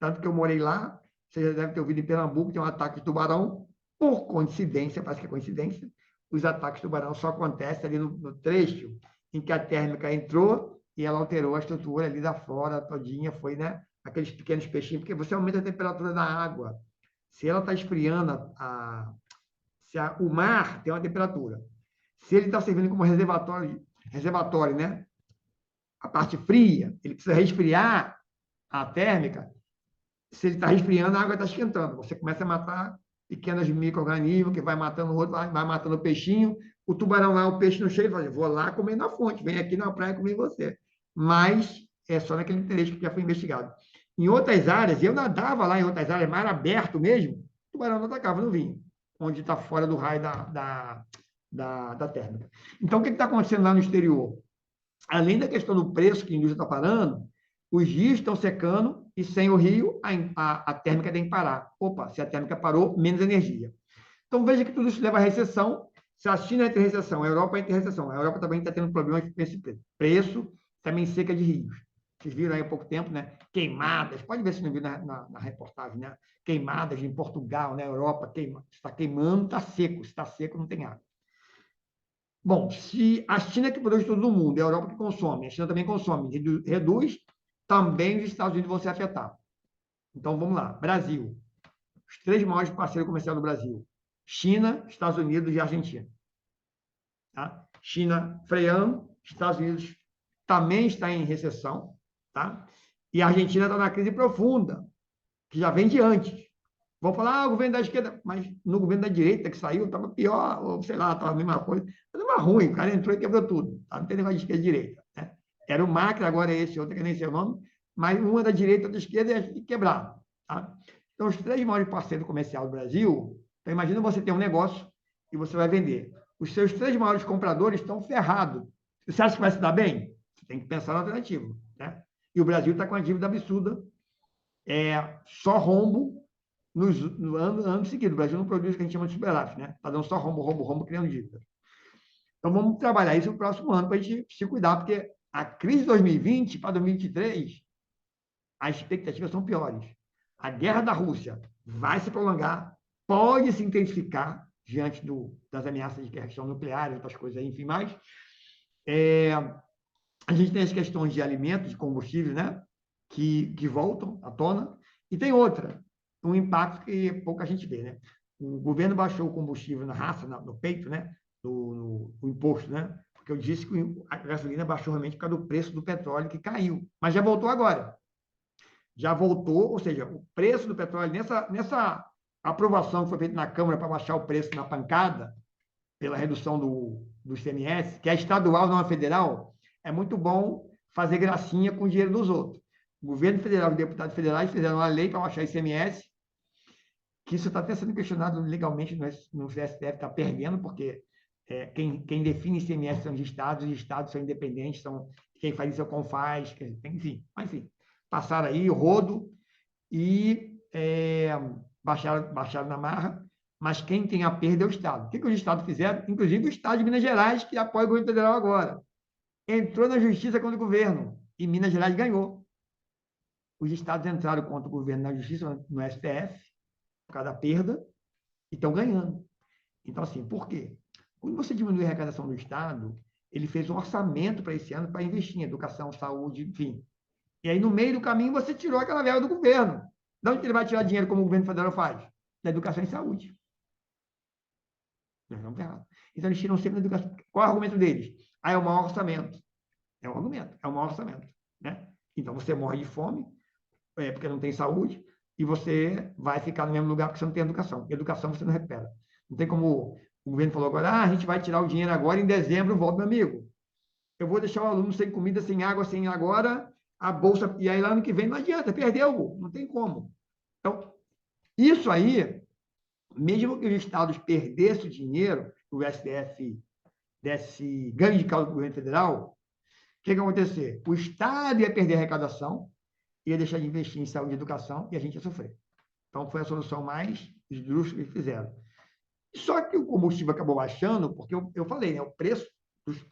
Tanto que eu morei lá, você já deve ter ouvido em Pernambuco, tem um ataque de tubarão, por coincidência, parece que é coincidência, os ataques de tubarão só acontecem ali no trecho em que a térmica entrou e ela alterou a estrutura ali da flora todinha, foi, né, aqueles pequenos peixinhos, porque você aumenta a temperatura da água. Se ela está esfriando, o mar tem uma temperatura. Se ele está servindo como reservatório, né, a parte fria, ele precisa resfriar a térmica, se ele está resfriando, a água está esquentando. Você começa a matar pequenos micro-organismos, que vai matando o outro, vai matando o peixinho. O tubarão lá, o peixe não chega e fala, vou lá comer na fonte, vem aqui na praia comer você. Mas é só naquele trecho que já foi investigado. Em outras áreas, eu nadava lá em outras áreas, mar aberto mesmo, o tubarão não atacava, não vinha, onde está fora do raio da térmica. Então, o que está acontecendo lá no exterior? Além da questão do preço que a indústria está parando, os rios estão secando e sem o rio a térmica tem que parar. Opa, se a térmica parou, menos energia. Então veja que tudo isso leva à recessão. Se a China entra em recessão, a Europa entra em recessão. A Europa também está tendo problemas com esse preço, também seca de rios. Vocês viram aí há pouco tempo, né? Queimadas, pode ver se não viu na reportagem, né? Queimadas em Portugal, na Europa, está queimando, está seco. Se está seco, não tem água. Bom, se a China que produz tudo no mundo, é a Europa que consome, a China também consome, reduz, também os Estados Unidos vão ser afetados. Então, vamos lá. Brasil. Os três maiores parceiros comerciais do Brasil. China, Estados Unidos e Argentina. Tá? China freando, Estados Unidos também está em recessão. Tá? E a Argentina está na crise profunda, que já vem de antes. Vão falar, o governo da esquerda, mas no governo da direita que saiu, estava pior, ou sei lá, estava a mesma coisa. Mas estava ruim, o cara entrou e quebrou tudo. Tá? Não tem negócio de esquerda e direita. Né? Era o Macri, agora é esse outro, que nem sei o nome, mas uma da direita, outra da esquerda é quebrado. Tá? Então, os três maiores parceiros comerciais do Brasil, então imagina você ter um negócio e você vai vender. Os seus três maiores compradores estão ferrados. Você acha que vai se dar bem? Você tem que pensar na alternativa. Né? E o Brasil está com uma dívida absurda, só rombo no ano seguinte. O Brasil não produz o que a gente chama de superávit, né? Está dando só rombo, criando dívida. Então, vamos trabalhar isso no próximo ano para a gente se cuidar, porque a crise de 2020 para 2023, as expectativas são piores. A guerra da Rússia vai se prolongar, pode se intensificar diante das ameaças de questão nuclear, outras coisas aí, enfim, mais. A gente tem as questões de alimentos, de combustíveis, né? Que voltam à tona. E tem outra, um impacto que pouca gente vê, né? O governo baixou o combustível na raça, no peito, né? No imposto, né? Porque eu disse que a gasolina baixou realmente por causa do preço do petróleo que caiu. Mas já voltou agora. Já voltou, ou seja, o preço do petróleo, nessa aprovação que foi feita na Câmara para baixar o preço na pancada, pela redução do ICMS, que é estadual, não é federal, é muito bom fazer gracinha com o dinheiro dos outros. O governo federal e os deputados federais fizeram uma lei para baixar ICMS, que isso está até sendo questionado legalmente no STF, está perdendo, porque quem define ICMS são os estados são independentes, quem faz isso é o CONFAZ, enfim, passaram aí o rodo e baixaram na marra, mas quem tem a perda é o Estado. O que os Estados fizeram? Inclusive o Estado de Minas Gerais, que apoia o governo federal agora. Entrou na justiça contra o governo e Minas Gerais ganhou. Os estados entraram contra o governo na justiça, no STF, por causa da perda, e estão ganhando. Então, assim, por quê? Quando você diminui a arrecadação do Estado, ele fez um orçamento para esse ano para investir em educação, saúde, enfim. E aí, no meio do caminho, você tirou aquela verba do governo. De onde ele vai tirar dinheiro como o governo federal faz? Da educação e saúde. Nós vamos errar. Então, eles tiram sempre da educação. Qual é o argumento deles? Ah, é o maior orçamento. É um argumento, é o maior orçamento. Né? Então, você morre de fome, porque não tem saúde, e você vai ficar no mesmo lugar porque você não tem educação. Educação você não recupera. Não tem como o governo falou agora, a gente vai tirar o dinheiro agora, em dezembro volta, meu amigo. Eu vou deixar o aluno sem comida, sem água, sem agora, a bolsa, e aí lá no que vem não adianta, perdeu, não tem como. Então, isso aí, mesmo que os estados perdessem o dinheiro, o STF desse ganho de causa do governo federal, o que ia acontecer? O Estado ia perder a arrecadação, ia deixar de investir em saúde e educação e a gente ia sofrer. Então, foi a solução mais esdrúxula que eles fizeram. Só que o combustível acabou baixando, porque eu falei, né, o preço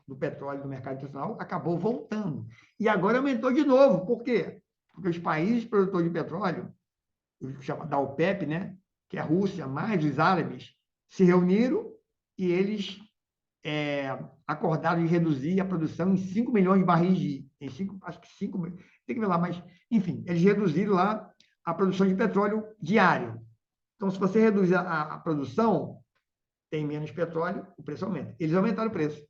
do petróleo do mercado internacional acabou voltando. E agora aumentou de novo. Por quê? Porque os países produtores de petróleo, da OPEP, né, que é a Rússia, mais os árabes, se reuniram e eles acordaram de reduzir a produção em 5 milhões de barris acho que 5, tem que ver lá, mas, enfim, eles reduziram lá a produção de petróleo diário. Então, se você reduzir a produção, tem menos petróleo, o preço aumenta. Eles aumentaram o preço.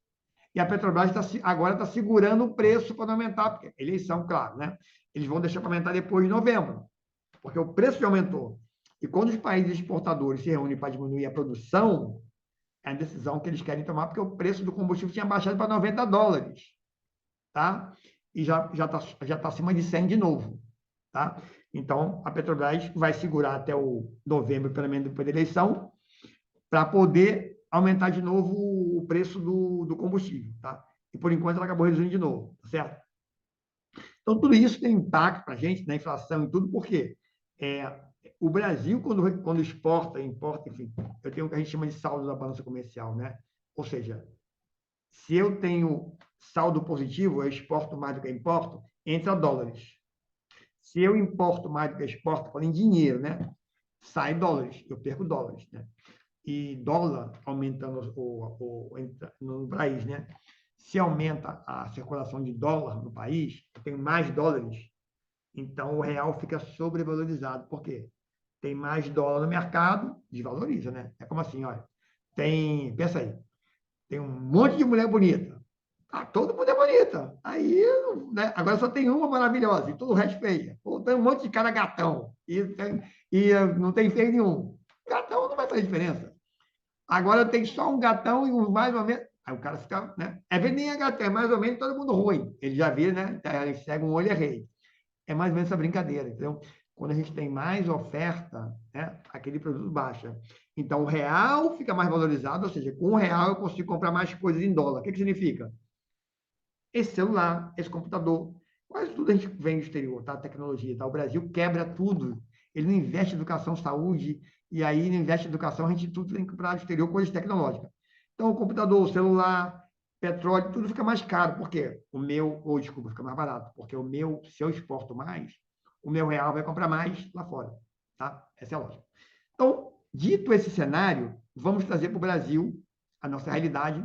E a Petrobras agora está segurando o preço para não aumentar, porque eleição, claro, né? Eles vão deixar para aumentar depois de novembro, porque o preço já aumentou. E quando os países exportadores se reúnem para diminuir a produção, é a decisão que eles querem tomar, porque o preço do combustível tinha baixado para $90, tá? E já tá acima de 100 de novo, tá? Então, a Petrobras vai segurar até o novembro, pelo menos depois da eleição, para poder aumentar de novo o preço do combustível, tá? E por enquanto ela acabou reduzindo de novo, tá certo? Então, tudo isso tem impacto para a gente na inflação e tudo, porque o Brasil, quando exporta, importa, enfim, eu tenho o que a gente chama de saldo da balança comercial, né? Ou seja, se eu tenho saldo positivo, eu exporto mais do que importo, entra dólares. Se eu importo mais do que exporto, falando em dinheiro, né? Sai dólares, eu perco dólares, né? E dólar aumentando no país, né? Se aumenta a circulação de dólar no país, eu tenho mais dólares, então o real fica sobrevalorizado. Por quê? Tem mais dólar no mercado, desvaloriza, né? É como assim, olha, pensa aí, tem um monte de mulher bonita. Ah, todo mundo é bonita. Aí, né? Agora só tem uma maravilhosa e todo o resto feia. Ou tem um monte de cara gatão e não tem feio nenhum. Gatão não vai fazer diferença. Agora tem só um gatão e um mais ou menos. Aí o cara fica, né? É ver nem é gatão, é mais ou menos todo mundo ruim. Ele já vê, né? Ele cega um olho e é rei. É mais ou menos essa brincadeira. Então, quando a gente tem mais oferta, né? Aquele produto baixa. Então, o real fica mais valorizado, ou seja, com o real eu consigo comprar mais coisas em dólar. O que significa? Esse celular, esse computador, quase tudo a gente vem do exterior, tá? Tecnologia, tá? O Brasil quebra tudo. Ele não investe em educação, saúde, e aí não investe em educação, a gente tudo tem que comprar do exterior, coisas tecnológicas. Então, o computador, o celular, petróleo, tudo fica mais caro. Por quê? Ou desculpa, fica mais barato. Porque se eu exporto mais, o meu real vai comprar mais lá fora, tá? Essa é a lógica. Então, dito esse cenário, vamos trazer para o Brasil a nossa realidade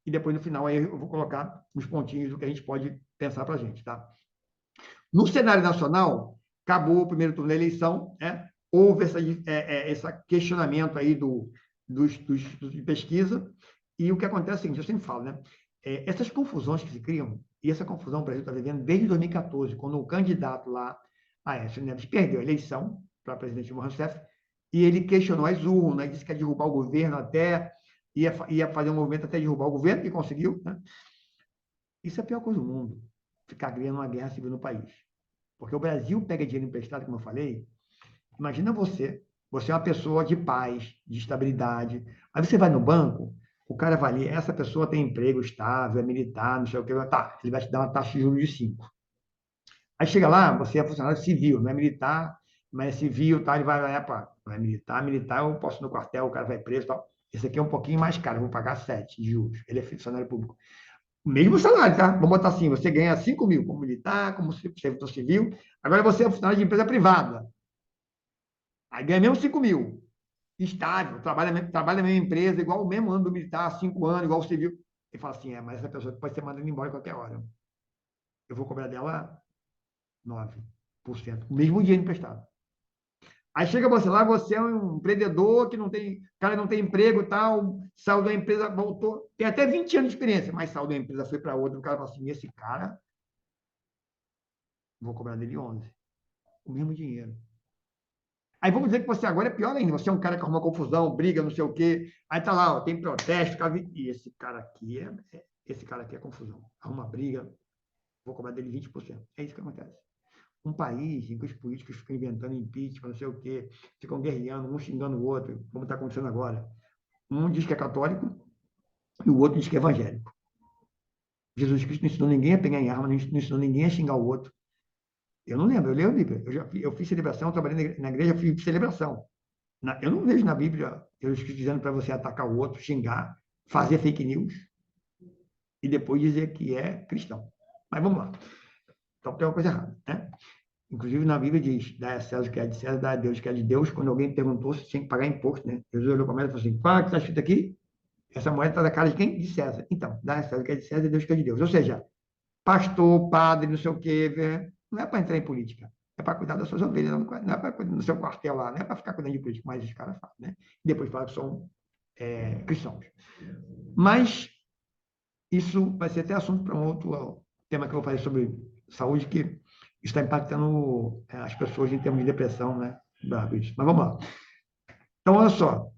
e depois, no final, aí eu vou colocar os pontinhos do que a gente pode pensar para a gente. Tá? No cenário nacional, acabou o primeiro turno da eleição, né? Houve esse questionamento aí dos institutos de pesquisa, e o que acontece é o seguinte, eu sempre falo, né? Essas confusões que se criam, e essa confusão o Brasil está vivendo desde 2014, quando o candidato lá, Aécio Neves, perdeu a eleição para presidente Dilma Rousseff, e ele questionou as urnas, disse que ia derrubar o governo até, ia fazer um movimento até derrubar o governo, e conseguiu, né? Isso é a pior coisa do mundo, ficar criando uma guerra civil no país. Porque o Brasil pega dinheiro emprestado, como eu falei. Imagina você é uma pessoa de paz, de estabilidade. Aí você vai no banco, o cara vai ali, essa pessoa tem emprego estável, é militar, não sei o que, tá, ele vai te dar uma taxa de juros de 5. Aí chega lá, você é funcionário civil, não é militar, mas é civil, tá, ele vai lá, não é militar, eu posso ir no quartel, o cara vai preso, tal. Esse aqui é um pouquinho mais caro, eu vou pagar 7 de juros. Ele é funcionário público. O mesmo salário, tá? Vamos botar assim, você ganha 5 mil como militar, como servidor civil, agora você é funcionário de empresa privada. Aí ganha mesmo 5 mil. Estável, trabalha na mesma empresa, igual o mesmo ano do militar, 5 anos, igual o civil. e fala assim, mas essa pessoa pode ser mandada embora a qualquer hora. Eu vou cobrar dela 9%, o mesmo dinheiro emprestado. Aí chega você lá, você é um empreendedor que não tem, o cara não tem emprego e tal, saiu da empresa, voltou, tem até 20 anos de experiência, mas saiu da empresa, foi para outra, o cara fala assim, esse cara, vou cobrar dele 11, o mesmo dinheiro. Aí vamos dizer que você agora é pior ainda, você é um cara que arruma confusão, briga, não sei o quê, aí tá lá, ó, tem protesto, e esse cara aqui é confusão, arruma briga, vou cobrar dele 20%. É isso que acontece. Um país em que os políticos ficam inventando impeachment, não sei o quê, ficam guerreando, um xingando o outro, como está acontecendo agora. Um diz que é católico e o outro diz que é evangélico. Jesus Cristo não ensinou ninguém a pegar em arma, não ensinou ninguém a xingar o outro. Eu não lembro, eu leio a Bíblia. Eu fiz celebração, eu trabalhei na igreja, fiz celebração. Eu não vejo na Bíblia Jesus Cristo dizendo para você atacar o outro, xingar, fazer fake news e depois dizer que é cristão. Mas vamos lá. Então tem uma coisa errada, né? Inclusive, na Bíblia diz, dá a César o que é de César, dá a Deus o que é de Deus. Quando alguém perguntou se tinha que pagar imposto, né? Jesus olhou para a moeda e falou assim, qual é que está escrito aqui? Essa moeda está da cara de quem? De César. Então, dá a César o que é de César e Deus o que é de Deus. Ou seja, pastor, padre, não sei o quê, não é para entrar em política. É para cuidar das suas ovelhas, não é para cuidar do seu quartel lá, não é para ficar cuidando de política, mas os caras fazem, né? E depois falam que são cristãos. Mas isso vai ser até assunto para um outro tema que eu vou fazer sobre saúde, que está impactando as pessoas em termos de depressão, né? Mas vamos lá. Então, olha só.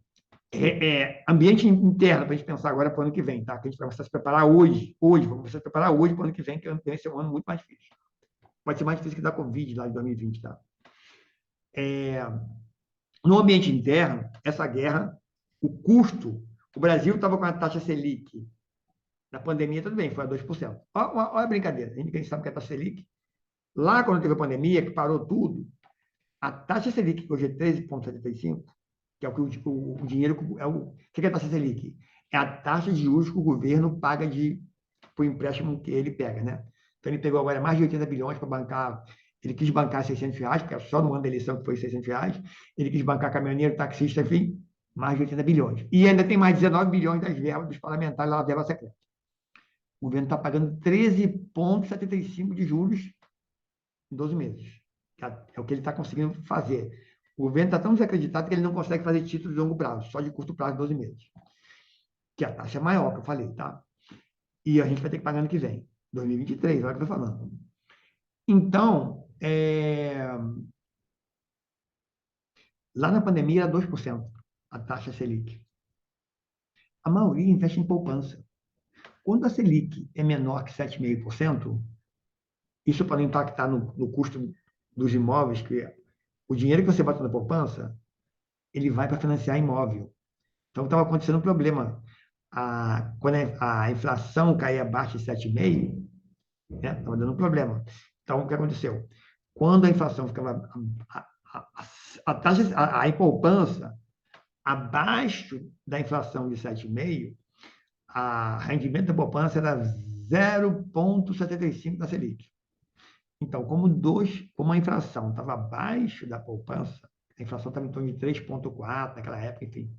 Ambiente interno, para a gente pensar agora para o ano que vem, tá? Que a gente vai começar a se preparar hoje, vamos começar a se preparar hoje para o ano que vem, que vai ser um ano muito mais difícil. Pode ser mais difícil que da Covid lá de 2020, tá? No ambiente interno, essa guerra, o custo, o Brasil estava com a taxa Selic na pandemia, tudo bem, foi a 2%. Olha a brincadeira, a gente sabe que é a taxa Selic. Lá, quando teve a pandemia, que parou tudo, a taxa Selic, que hoje é 13,75, que é o que o dinheiro. O que é a taxa Selic? É a taxa de juros que o governo paga por empréstimo que ele pega, né? Então, ele pegou agora mais de 80 bilhões para bancar. Ele quis bancar R$ 600, porque é só no ano da eleição que foi R$ 600. Ele quis bancar caminhoneiro, taxista, enfim, mais de 80 bilhões. E ainda tem mais 19 bilhões das verbas dos parlamentares lá na verba secreta. O governo está pagando 13,75 de juros em 12 meses. É o que ele está conseguindo fazer. O governo está tão desacreditado que ele não consegue fazer título de longo prazo, só de curto prazo, 12 meses. Que a taxa é maior, que eu falei, tá? E a gente vai ter que pagar ano que vem, 2023, olha o que eu estou falando. Então, lá na pandemia era 2% a taxa Selic. A maioria investe em poupança. Quando a Selic é menor que 7,5%, isso pode impactar no custo dos imóveis, que o dinheiro que você bota na poupança, ele vai para financiar imóvel. Então, estava acontecendo um problema. Quando a inflação caía abaixo de 7,5%, né, estava dando um problema. Então, o que aconteceu? Quando a inflação ficava. A taxa, a poupança abaixo da inflação de 7,5%, a rendimento da poupança era 0,75 da Selic. Então, como a inflação estava abaixo da poupança, a inflação estava em torno de 3,4 naquela época, enfim.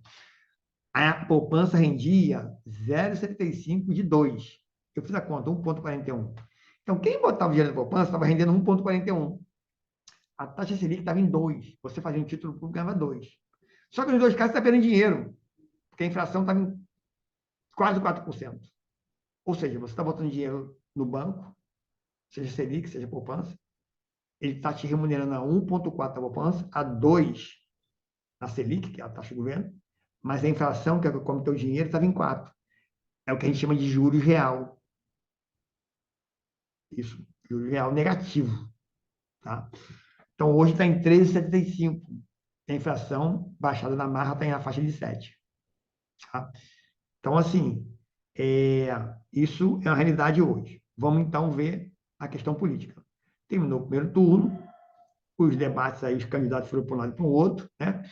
A poupança rendia 0,75 de 2. Eu fiz a conta, 1,41. Então, quem botava o dinheiro na poupança estava rendendo 1,41. A taxa Selic estava em 2. Você fazia um título público e ganhava 2. Só que nos dois casos você está perdendo dinheiro, porque a inflação estava em quase 4%. Ou seja, você está botando dinheiro no banco, seja Selic, seja poupança, ele está te remunerando a 1,4 da poupança, a 2 na Selic, que é a taxa do governo, mas a inflação, que é como teu dinheiro, estava em 4. É o que a gente chama de juros real. Isso, juros real negativo. Tá? Então, hoje está em 13,75. A inflação baixada na marra está na faixa de 7. Tá? Então, assim, isso é a realidade hoje. Vamos, então, ver a questão política. Terminou o primeiro turno, os debates aí, os candidatos foram para um lado e para o outro, né?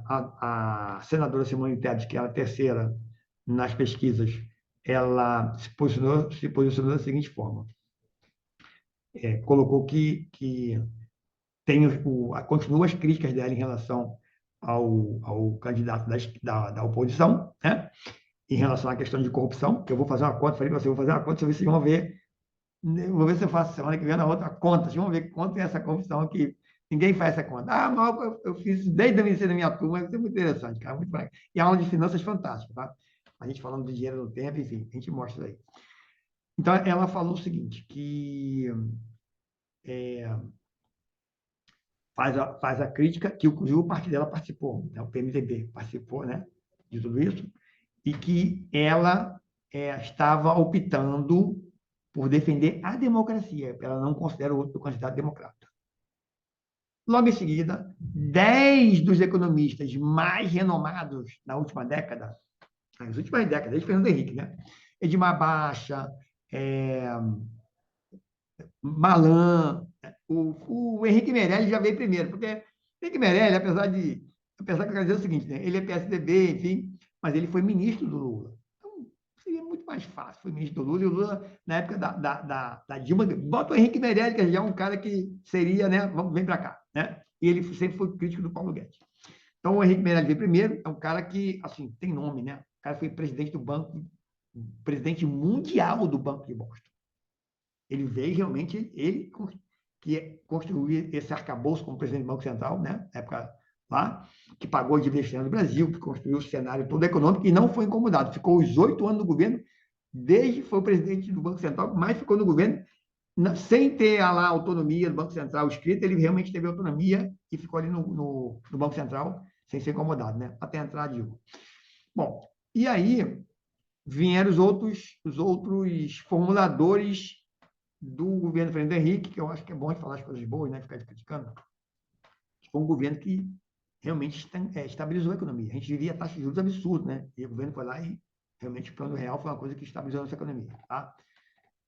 A senadora Simone Tebet, que é a terceira nas pesquisas, ela se posicionou da seguinte forma: colocou que tem continua as críticas dela em relação ao candidato da oposição, né? em relação à questão de corrupção, que eu vou fazer uma conta, falei para você, vou fazer uma conta, vocês vão ver, vou ver se eu faço semana que vem na outra conta, vocês vão ver quanto é essa corrupção que ninguém faz essa conta. Ah, mal, eu fiz isso desde a minha turma, isso é muito interessante, cara, muito bacana. E a aula de finanças fantástica, tá? A gente falando de dinheiro no tempo, enfim, a gente mostra isso aí. Então, ela falou o seguinte, que faz a crítica, que inclusive o partido dela participou, né, o PMDB participou, né, de tudo isso, e que ela estava optando por defender a democracia, ela não considera o outro candidato democrata. Logo em seguida, 10 dos economistas mais renomados na última década, nas últimas décadas, desde Fernando Henrique, né? Edmar Baixa, é, Malan, o Henrique Meirelles já veio primeiro, porque Henrique Meirelles, apesar que eu quero dizer o seguinte, né? Ele é PSDB, enfim, mas ele foi ministro do Lula. Então, seria muito mais fácil, foi ministro do Lula, e o Lula, na época da Dilma, bota o Henrique Meirelles, que já é um cara que seria, né? Vem para cá, né? E ele sempre foi crítico do Paulo Guedes. Então, o Henrique Meirelles veio primeiro, é um cara que, assim, tem nome, né? O cara foi presidente do banco, presidente mundial do Banco de Boston. Ele veio realmente, ele que construiu esse arcabouço como presidente do Banco Central, né? Na época lá, que pagou a dívida externa do Brasil, que construiu o cenário todo econômico e não foi incomodado. Ficou os 8 anos no governo, desde que foi o presidente do Banco Central, mas ficou no governo sem ter lá a autonomia do Banco Central escrita, ele realmente teve autonomia e ficou ali no Banco Central sem ser incomodado, né? Até entrar a Dilma. Bom, e aí vieram os outros formuladores do governo Fernando Henrique, que eu acho que é bom de falar as coisas boas, né? Ficar criticando. Foi um governo que realmente estabilizou a economia. A gente vivia taxa de juros absurda, né? E o governo foi lá e realmente o plano real foi uma coisa que estabilizou a nossa economia, tá?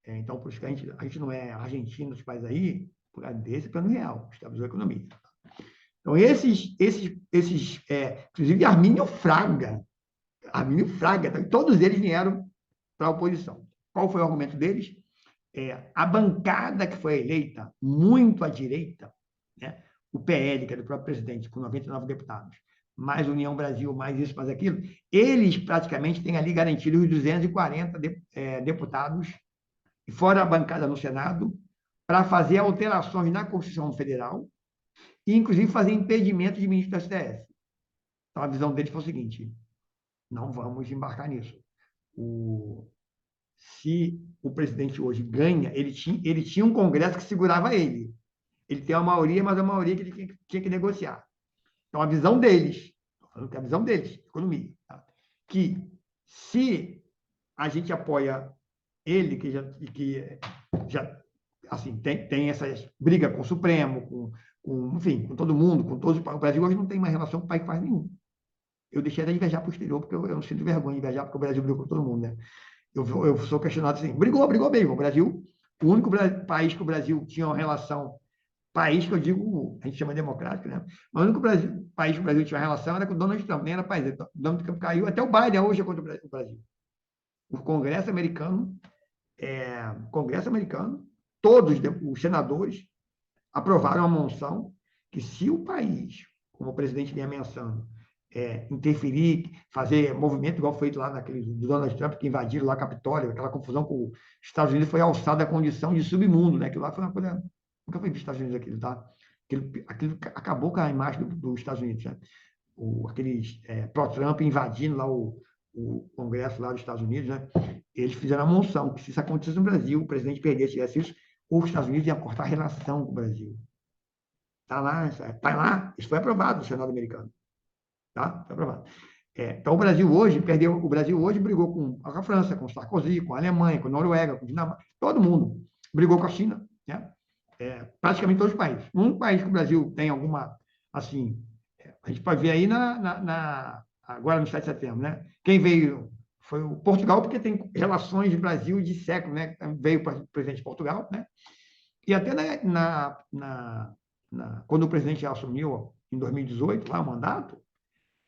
Então, por isso que a gente não é argentino, os países aí, por causa desse plano real, estabilizou a economia. Então, inclusive Armínio Fraga, todos eles vieram para a oposição. Qual foi o argumento deles? A bancada que foi eleita, muito à direita, né? O PL, que é do próprio presidente, com 99 deputados, mais União Brasil, mais isso, mais aquilo, eles praticamente têm ali garantido os 240 deputados, fora a bancada no Senado, para fazer alterações na Constituição Federal e, inclusive, fazer impedimento de ministro da STF. Então, a visão deles foi o seguinte: não vamos embarcar nisso. Se o presidente hoje ganha, ele tinha um Congresso que segurava ele. Ele tem uma maioria, mas é uma maioria que ele tinha que negociar. Então, a visão deles, falando que é a visão deles, economia, tá? Que se a gente apoia ele, que já assim, tem essas brigas com o Supremo, enfim, com todo mundo, com todos. O Brasil hoje não tem mais relação com país quase nenhum. Eu deixei de viajar para o exterior, porque eu não sinto vergonha de viajar, porque o Brasil brigou com todo mundo, né? Eu sou questionado assim, brigou mesmo. O Brasil, o único país que o Brasil tinha uma relação, país que eu digo, a gente chama democrático, né? Mas o único país que o Brasil tinha uma relação era com o Donald Trump, nem era país. O Donald Trump caiu, até o Biden hoje é contra o Brasil. O Congresso americano, todos os senadores aprovaram uma moção que se o país, como o presidente vinha ameaçando, interferir, fazer movimento igual foi lá naquele do Donald Trump, que invadiram lá a Capitólio, aquela confusão com os Estados Unidos foi alçada a condição de submundo, né? Aquilo lá foi uma coisa... Nunca foi visto nos Estados Unidos aquilo, tá? Aquilo acabou com a imagem dos Estados Unidos, né? Aqueles pró-Trump invadindo lá o Congresso lá dos Estados Unidos, né? Eles fizeram a moção que se isso acontecesse no Brasil, o presidente perdesse isso, os Estados Unidos iam cortar a relação com o Brasil. Tá lá, isso foi aprovado no Senado americano. Tá? Foi aprovado. Então, o Brasil hoje perdeu. O Brasil hoje brigou com a França, com Sarkozy, com a Alemanha, com a Noruega, com a Dinamarca, todo mundo. Brigou com a China, né? Praticamente todos os países. Um país que o Brasil tem alguma, assim, a gente pode ver aí agora no 7 de setembro, né? Quem veio foi o Portugal, porque tem relações de Brasil de século, né? Veio o presidente de Portugal, né? E até quando o presidente assumiu em 2018, lá o mandato,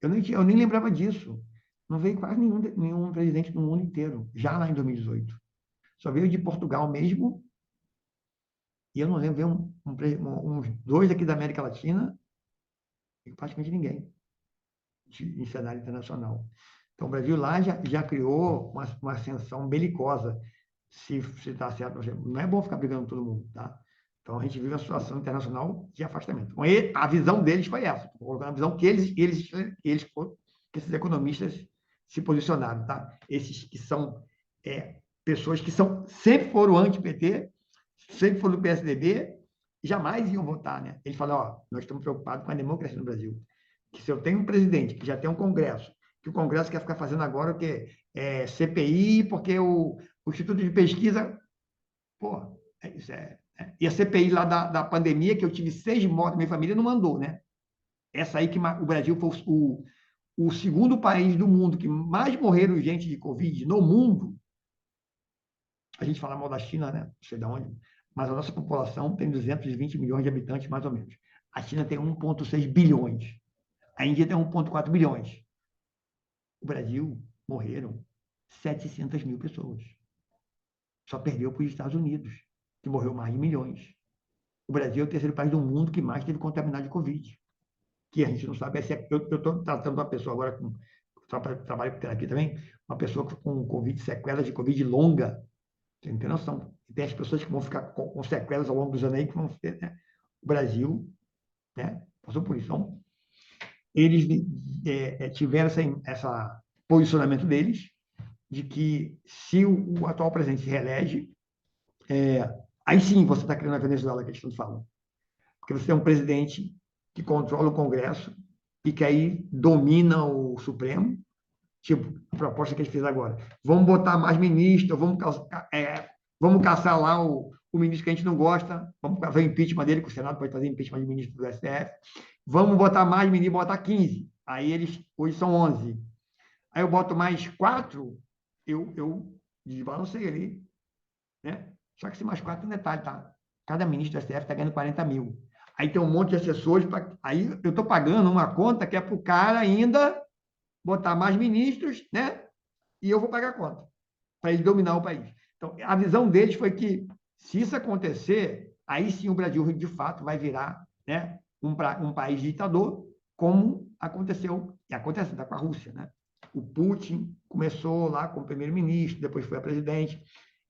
eu nem lembrava disso. Não veio quase nenhum presidente do mundo inteiro, já lá em 2018. Só veio de Portugal mesmo, e eu não lembro, veio uns dois aqui da América Latina, e praticamente ninguém em cenário internacional. Então, o Brasil lá já criou uma ascensão belicosa, se está certo. Não é bom ficar brigando com todo mundo, tá? Então, a gente vive uma situação internacional de afastamento. Então, a visão deles foi essa. Estou colocando a visão que que esses economistas se posicionaram, tá? Esses que são pessoas que sempre foram anti-PT, sempre foram do PSDB, jamais iam votar, né? Eles falam, ó, nós estamos preocupados com a democracia no Brasil. Que se eu tenho um presidente que já tem um Congresso, que o Congresso quer ficar fazendo agora o quê? CPI, porque o Instituto de Pesquisa, pô, isso e a CPI lá da pandemia, que eu tive 6 mortes na minha família, não mandou, né? Essa aí que o Brasil foi o segundo país do mundo que mais morreram gente de Covid no mundo. A gente fala mal da China, né? Não sei de onde, mas a nossa população tem 220 milhões de habitantes, mais ou menos. A China tem 1,6 bilhões. A Índia tem 1,4 bilhões. O Brasil morreram 700 mil pessoas. Só perdeu para os Estados Unidos, que morreu mais de milhões. O Brasil é o terceiro país do mundo que mais teve contaminado de Covid. Que a gente não sabe. Eu estou tratando uma pessoa agora com trabalho com terapia também, uma pessoa com Covid, sequelas de Covid longa. Você não tem noção. E tem as pessoas que vão ficar com sequelas ao longo dos anos aí que vão ter, né? O Brasil, né, passou por isso. Então, eles tiveram esse posicionamento deles de que se o atual presidente se reelege, aí sim você está criando a Venezuela que a gente tanto fala. Porque você tem um presidente que controla o Congresso e que aí domina o Supremo, tipo a proposta que eles fizeram agora. Vamos botar mais ministro, vamos caçar lá o ministro que a gente não gosta, vamos fazer o impeachment dele, que o Senado pode fazer impeachment de ministro do STF. Vamos botar mais ministro, botar 15. Aí eles, hoje são 11. Aí eu boto mais 4, eu desbalancei ali, né? Só que se mais 4 detalhe, tá? Cada ministro do STF está ganhando 40 mil. Aí tem um monte de assessores, aí eu estou pagando uma conta que é para o cara ainda botar mais ministros, né? E eu vou pagar a conta, para ele dominar o país. Então, a visão deles foi que, se isso acontecer, aí sim o Brasil, de fato, vai virar, né, um país ditador, como aconteceu, e acontece com a Rússia, né? O Putin começou lá como primeiro-ministro, depois foi a presidente.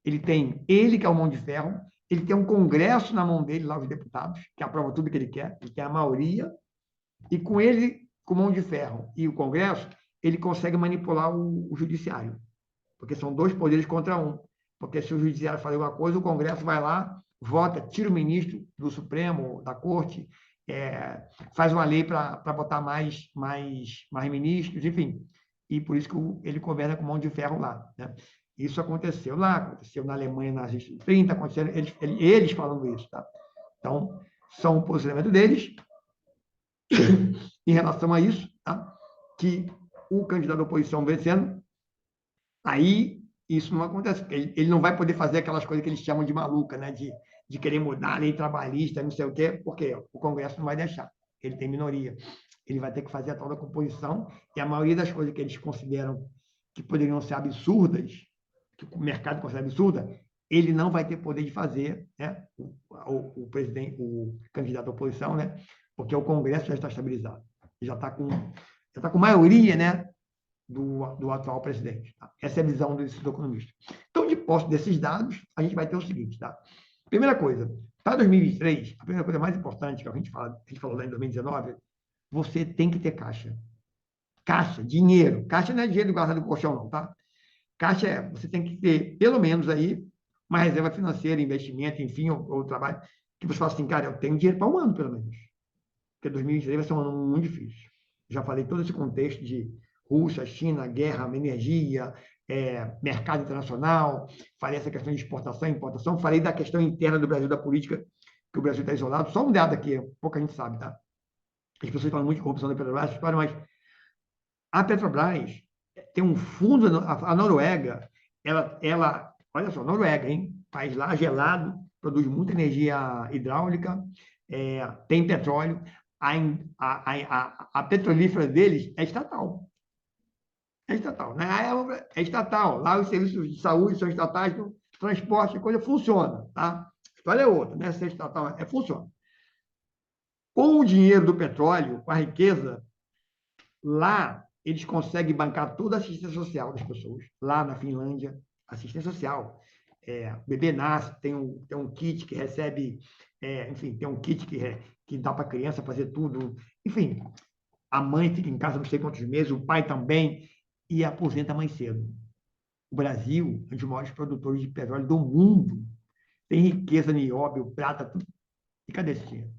Ele que é o mão de ferro, ele tem um congresso na mão dele, lá os deputados, que aprova tudo que ele quer, ele tem a maioria, e com ele, com mão de ferro e o congresso, ele consegue manipular o judiciário, porque são 2 poderes contra 1. Porque se o judiciário faz alguma coisa, o Congresso vai lá, vota, tira o ministro do Supremo, da Corte, faz uma lei para botar mais ministros, enfim. E por isso que ele governa com mão de ferro lá, né? Isso aconteceu lá, aconteceu na Alemanha nazista de 30, aconteceu eles falando isso, tá? Então, são o posicionamento deles em relação a isso, tá? Que o candidato da oposição vencendo, aí isso não acontece. Ele não vai poder fazer aquelas coisas que eles chamam de maluca, né? De querer mudar a lei trabalhista, não sei o quê, porque o Congresso não vai deixar. Ele tem minoria. Ele vai ter que fazer a tal da composição, e a maioria das coisas que eles consideram que poderiam ser absurdas, que o mercado considera absurda, ele não vai ter poder de fazer, né? O presidente, o candidato à oposição, né? Porque o Congresso já está estabilizado. Já está com maioria, né? Do atual presidente. Tá? Essa é a visão desses economistas. Então, de posse desses dados, a gente vai ter o seguinte, tá? Primeira coisa, para 2023, a primeira coisa mais importante que a gente falou lá em 2019, você tem que ter caixa. Caixa, dinheiro. Caixa não é dinheiro guardado no colchão, não, tá? Caixa você tem que ter, pelo menos aí, uma reserva financeira, investimento, enfim, ou trabalho, que você fala assim, cara, eu tenho dinheiro para um ano, pelo menos. Porque 2023 vai ser um ano muito difícil. Já falei todo esse contexto de Rússia, China, guerra, energia, mercado internacional, falei essa questão de exportação e importação, falei da questão interna do Brasil, da política, que o Brasil está isolado. Só um dado aqui, pouca gente sabe, tá? As pessoas falam muito de corrupção da Petrobras, mas a Petrobras tem um fundo, a Noruega, olha só, Noruega, hein? País lá gelado, produz muita energia hidráulica, tem petróleo, a petrolífera deles é estatal. É estatal. Né? É estatal. Lá os serviços de saúde são estatais, então, transporte e coisa funciona. Tá? A história é outra, né? Ser estatal funciona. Com o dinheiro do petróleo, com a riqueza, lá eles conseguem bancar toda a assistência social das pessoas. Lá na Finlândia, assistência social. O bebê nasce, tem um kit que recebe, enfim, tem um kit que dá para a criança fazer tudo. Enfim, a mãe fica em casa não sei quantos meses, o pai também, e aposenta mais cedo. O Brasil é um dos maiores produtores de petróleo do mundo. Tem riqueza nióbio, prata, tudo. E cadê esse dinheiro?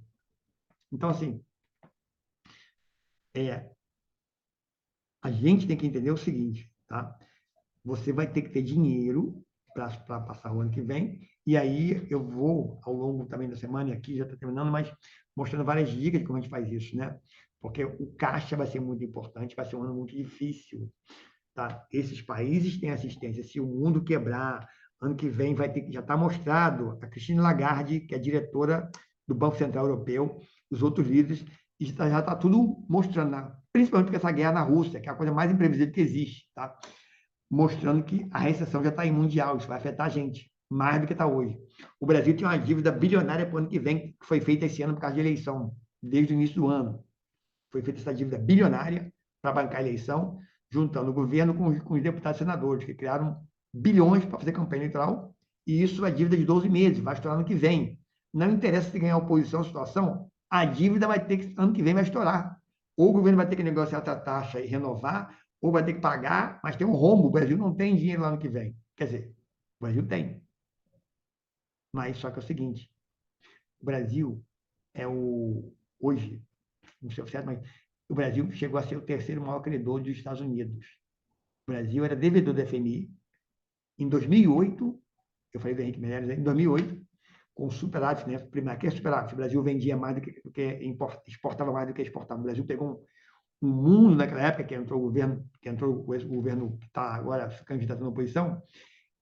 Então, assim, é, a gente tem que entender o seguinte, tá? Você vai ter que ter dinheiro para passar o ano que vem, e aí eu vou, ao longo também da semana, e aqui já está terminando, mas mostrando várias dicas de como a gente faz isso, né? Porque o caixa vai ser muito importante, vai ser um ano muito difícil, tá? Esses países têm assistência. Se o mundo quebrar, ano que vem vai ter, já está mostrado, a Christine Lagarde, que é diretora do Banco Central Europeu, os outros líderes, já está tudo mostrando, principalmente porque essa guerra na Rússia, que é a coisa mais imprevisível que existe, tá? Mostrando que a recessão já está em mundial, isso vai afetar a gente, mais do que está hoje. O Brasil tem uma dívida bilionária para o ano que vem, que foi feita esse ano por causa de eleição, desde o início do ano. Foi feita essa dívida bilionária para bancar a eleição, juntando o governo com os deputados e senadores, que criaram bilhões para fazer campanha eleitoral, e isso é dívida de 12 meses, vai estourar ano que vem. Não interessa se ganhar a oposição, a situação, a dívida vai ter que, ano que vem vai estourar. Ou o governo vai ter que negociar essa taxa e renovar, ou vai ter que pagar, mas tem um rombo. O Brasil não tem dinheiro lá no que vem. Quer dizer, o Brasil tem. Mas só que é o seguinte: o Brasil é hoje, não sei o certo, mas o Brasil chegou a ser o terceiro maior credor dos Estados Unidos. O Brasil era devedor do FMI. Em 2008, eu falei do Henrique Meirelles, em 2008, com superávit, né? Primeiro, que é superávit? O Brasil vendia mais do que exportava mais do que exportava. O Brasil pegou um mundo naquela época que entrou o governo, o governo que está agora se candidatando à oposição.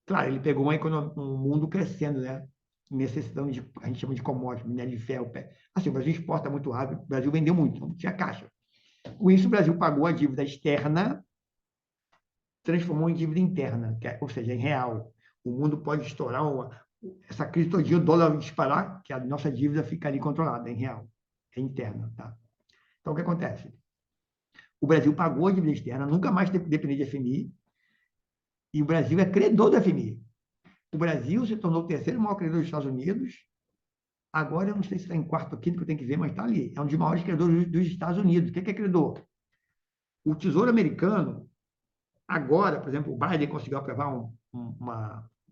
Claro, ele pegou um mundo crescendo, né? Necessitando de, a gente chama de commodity, minério de ferro. Assim, o Brasil exporta muito rápido, o Brasil vendeu muito, não tinha caixa. Com isso, o Brasil pagou a dívida externa, transformou em dívida interna, ou seja, em real. O mundo pode estourar essa crise todinha, o dólar disparar, que a nossa dívida fica ali controlada, em real, é interna. Tá? Então, o que acontece? O Brasil pagou a dívida externa, nunca mais depender de FMI, e o Brasil é credor do FMI. O Brasil se tornou o terceiro maior credor dos Estados Unidos. Agora, eu não sei se está em quarto ou quinto, que eu tenho que ver, mas está ali. É um dos maiores credores dos Estados Unidos. O que é credor? O Tesouro Americano, agora, por exemplo, o Biden conseguiu aprovar um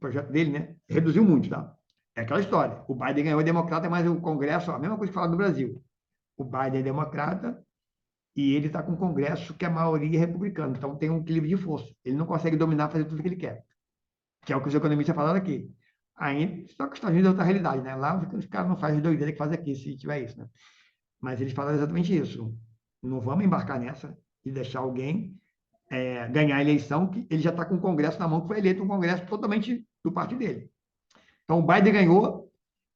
projeto dele, né? Reduziu muito, tá? É aquela história. O Biden ganhou democrata, mas o Congresso, a mesma coisa que falar do Brasil. O Biden é democrata e ele está com um Congresso que a maioria é republicana. Então tem um equilíbrio de força. Ele não consegue dominar, fazer tudo o que ele quer. Que é o que os economistas falaram aqui. Ainda, só que os Estados Unidos é outra realidade, né? Lá os caras não fazem doideira que fazem aqui, se tiver isso, né? Mas eles falaram exatamente isso. Não vamos embarcar nessa e deixar alguém ganhar a eleição, que ele já está com o Congresso na mão, que foi eleito um Congresso totalmente do partido dele. Então, o Biden ganhou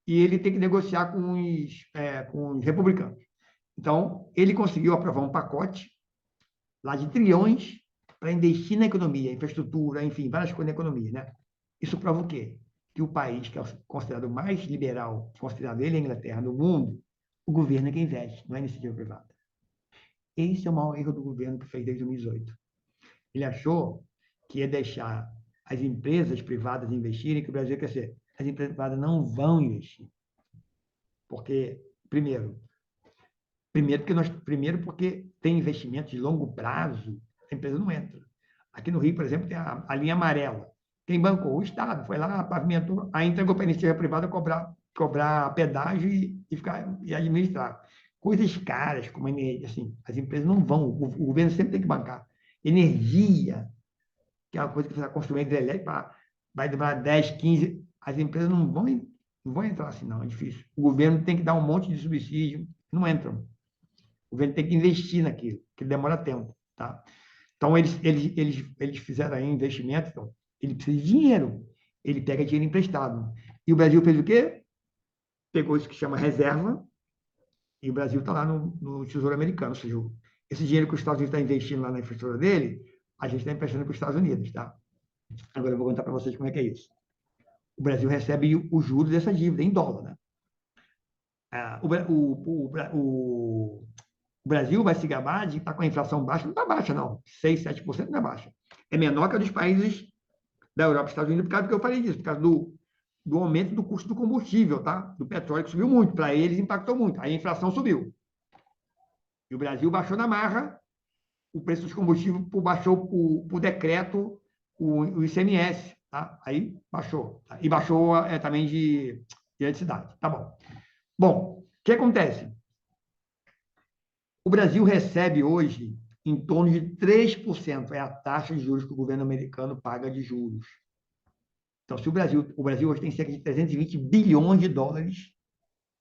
e ele tem que negociar com os republicanos. Então, ele conseguiu aprovar um pacote lá de trilhões para investir na economia, infraestrutura, enfim, várias coisas na economia, né? Isso prova o quê? Que o país que é considerado mais liberal, considerado ele a Inglaterra, no mundo, o governo é quem investe, não é iniciativa privada. Esse é o maior erro do governo que fez desde 2018. Ele achou que ia deixar as empresas privadas investirem, que o Brasil ia crescer. As empresas privadas não vão investir. Porque, primeiro porque tem investimento de longo prazo, a empresa não entra. Aqui no Rio, por exemplo, tem a linha amarela. Quem bancou? O Estado. Foi lá, pavimentou, aí entregou para a iniciativa privada cobrar pedágio e administrar. Coisas caras, como energia, assim, as empresas não vão, o governo sempre tem que bancar. Energia, que é uma coisa que você vai construir hidrelétrica, vai demorar 10, 15, as empresas não vão entrar assim, não, é difícil. O governo tem que dar um monte de subsídio, não entram. O governo tem que investir naquilo, que demora tempo, tá? Então, eles fizeram aí investimento, então, ele precisa de dinheiro, ele pega dinheiro emprestado. E o Brasil fez o quê? Pegou isso que chama reserva, e o Brasil está lá no Tesouro Americano, ou seja, esse dinheiro que os Estados Unidos está investindo lá na infraestrutura dele, a gente está emprestando para os Estados Unidos, tá? Agora eu vou contar para vocês como é que é isso. O Brasil recebe os juros dessa dívida em dólar, né? O Brasil vai se gabar de estar com a inflação baixa, não está baixa, não. 6, 7% não é baixa. É menor que a dos países da Europa e Estados Unidos, por causa do que eu falei disso, por causa do aumento do custo do combustível, tá? Do petróleo, que subiu muito. Para eles, impactou muito. Aí a inflação subiu. E o Brasil baixou na marra, o preço dos combustíveis baixou por decreto o ICMS, tá? Aí baixou. Tá? E baixou também de eletricidade. Tá bom. Bom, o que acontece? O Brasil recebe hoje em torno de 3%, é a taxa de juros que o governo americano paga de juros. Então, se o Brasil hoje tem cerca de 320 bilhões de dólares,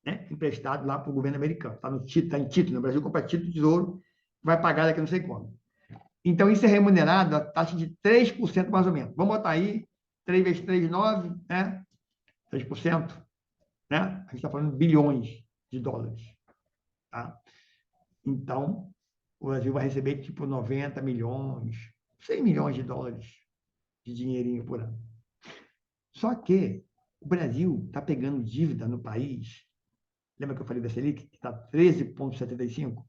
né, emprestado lá para o governo americano. Está em título, né? O Brasil compra título de tesouro, vai pagar daqui não sei quando. Então, isso é remunerado a taxa de 3% mais ou menos. Vamos botar aí 3 vezes 3, 9, né? 3%, né? A gente está falando de bilhões de dólares. Tá? Então, o Brasil vai receber tipo 90 milhões, 100 milhões de dólares de dinheirinho por ano. Só que o Brasil está pegando dívida no país. Lembra que eu falei da Selic, que está 13,75?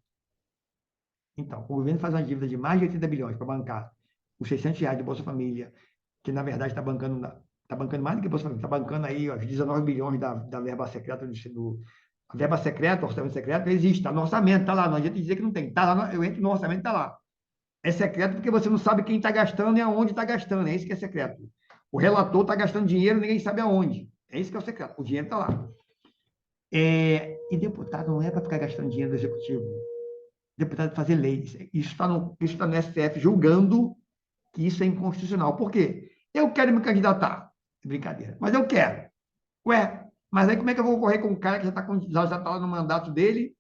Então, o governo faz uma dívida de mais de 80 bilhões para bancar os R$ 600 de Bolsa Família, que na verdade está bancando mais do que Bolsa Família, está bancando aí os 19 bilhões da verba secreta a verba secreta, o orçamento secreto, existe, está no orçamento, está lá, não adianta dizer que não tem, está lá, eu entro no orçamento, está lá. É secreto porque você não sabe quem está gastando e aonde está gastando, é isso que é secreto. O relator está gastando dinheiro, ninguém sabe aonde. É isso que é o secreto, o dinheiro está lá. E deputado não é para ficar gastando dinheiro do executivo. Deputado fazer lei. Isso tá no STF julgando que isso é inconstitucional. Por quê? Eu quero me candidatar. Brincadeira. Mas eu quero. Ué, mas aí como é que eu vou correr com um cara que já tá lá no mandato dele,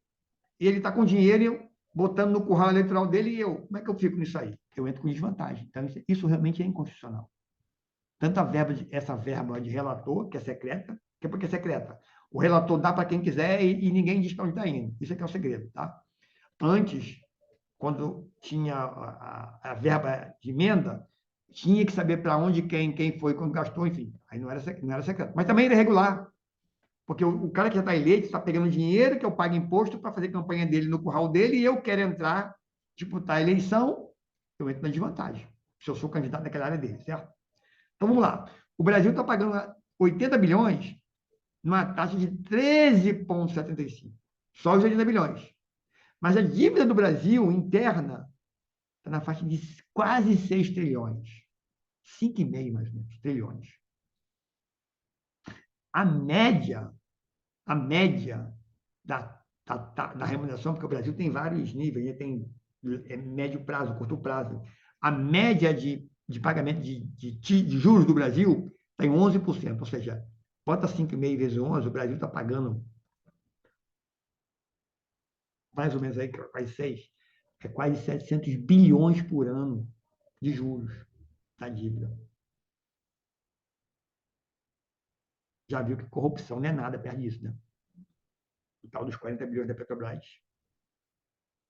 e ele está com dinheiro botando no curral eleitoral dele e eu? Como é que eu fico nisso aí? Eu entro com desvantagem. Então, isso realmente é inconstitucional. Tanto essa verba de relator, que é secreta, que é porque é secreta. O relator dá para quem quiser e ninguém diz para onde está indo. Isso aqui é o segredo, tá? Antes, quando tinha a verba de emenda, tinha que saber para onde quem foi, quando gastou, enfim. Aí não era secreto. Mas também era irregular, porque o cara que já está eleito está pegando dinheiro que eu pago imposto para fazer campanha dele no curral dele e eu quero entrar, disputar a eleição, eu entro na desvantagem, se eu sou candidato naquela área dele, certo? Então vamos lá. O Brasil está pagando 80 bilhões numa taxa de 13,75. Só os 80 bilhões. Mas a dívida do Brasil interna está na faixa de quase 6 trilhões. 5,5 mais ou menos, trilhões. A média da remuneração, porque o Brasil tem vários níveis, né? Tem médio prazo, curto prazo. A média de pagamento de juros do Brasil está em 11%, ou seja, bota 5,5 vezes 11, o Brasil está pagando mais ou menos aí, quase 6, é quase 700 bilhões por ano de juros da dívida. Já viu que corrupção não é nada perto disso, né? O tal dos 40 bilhões da Petrobras,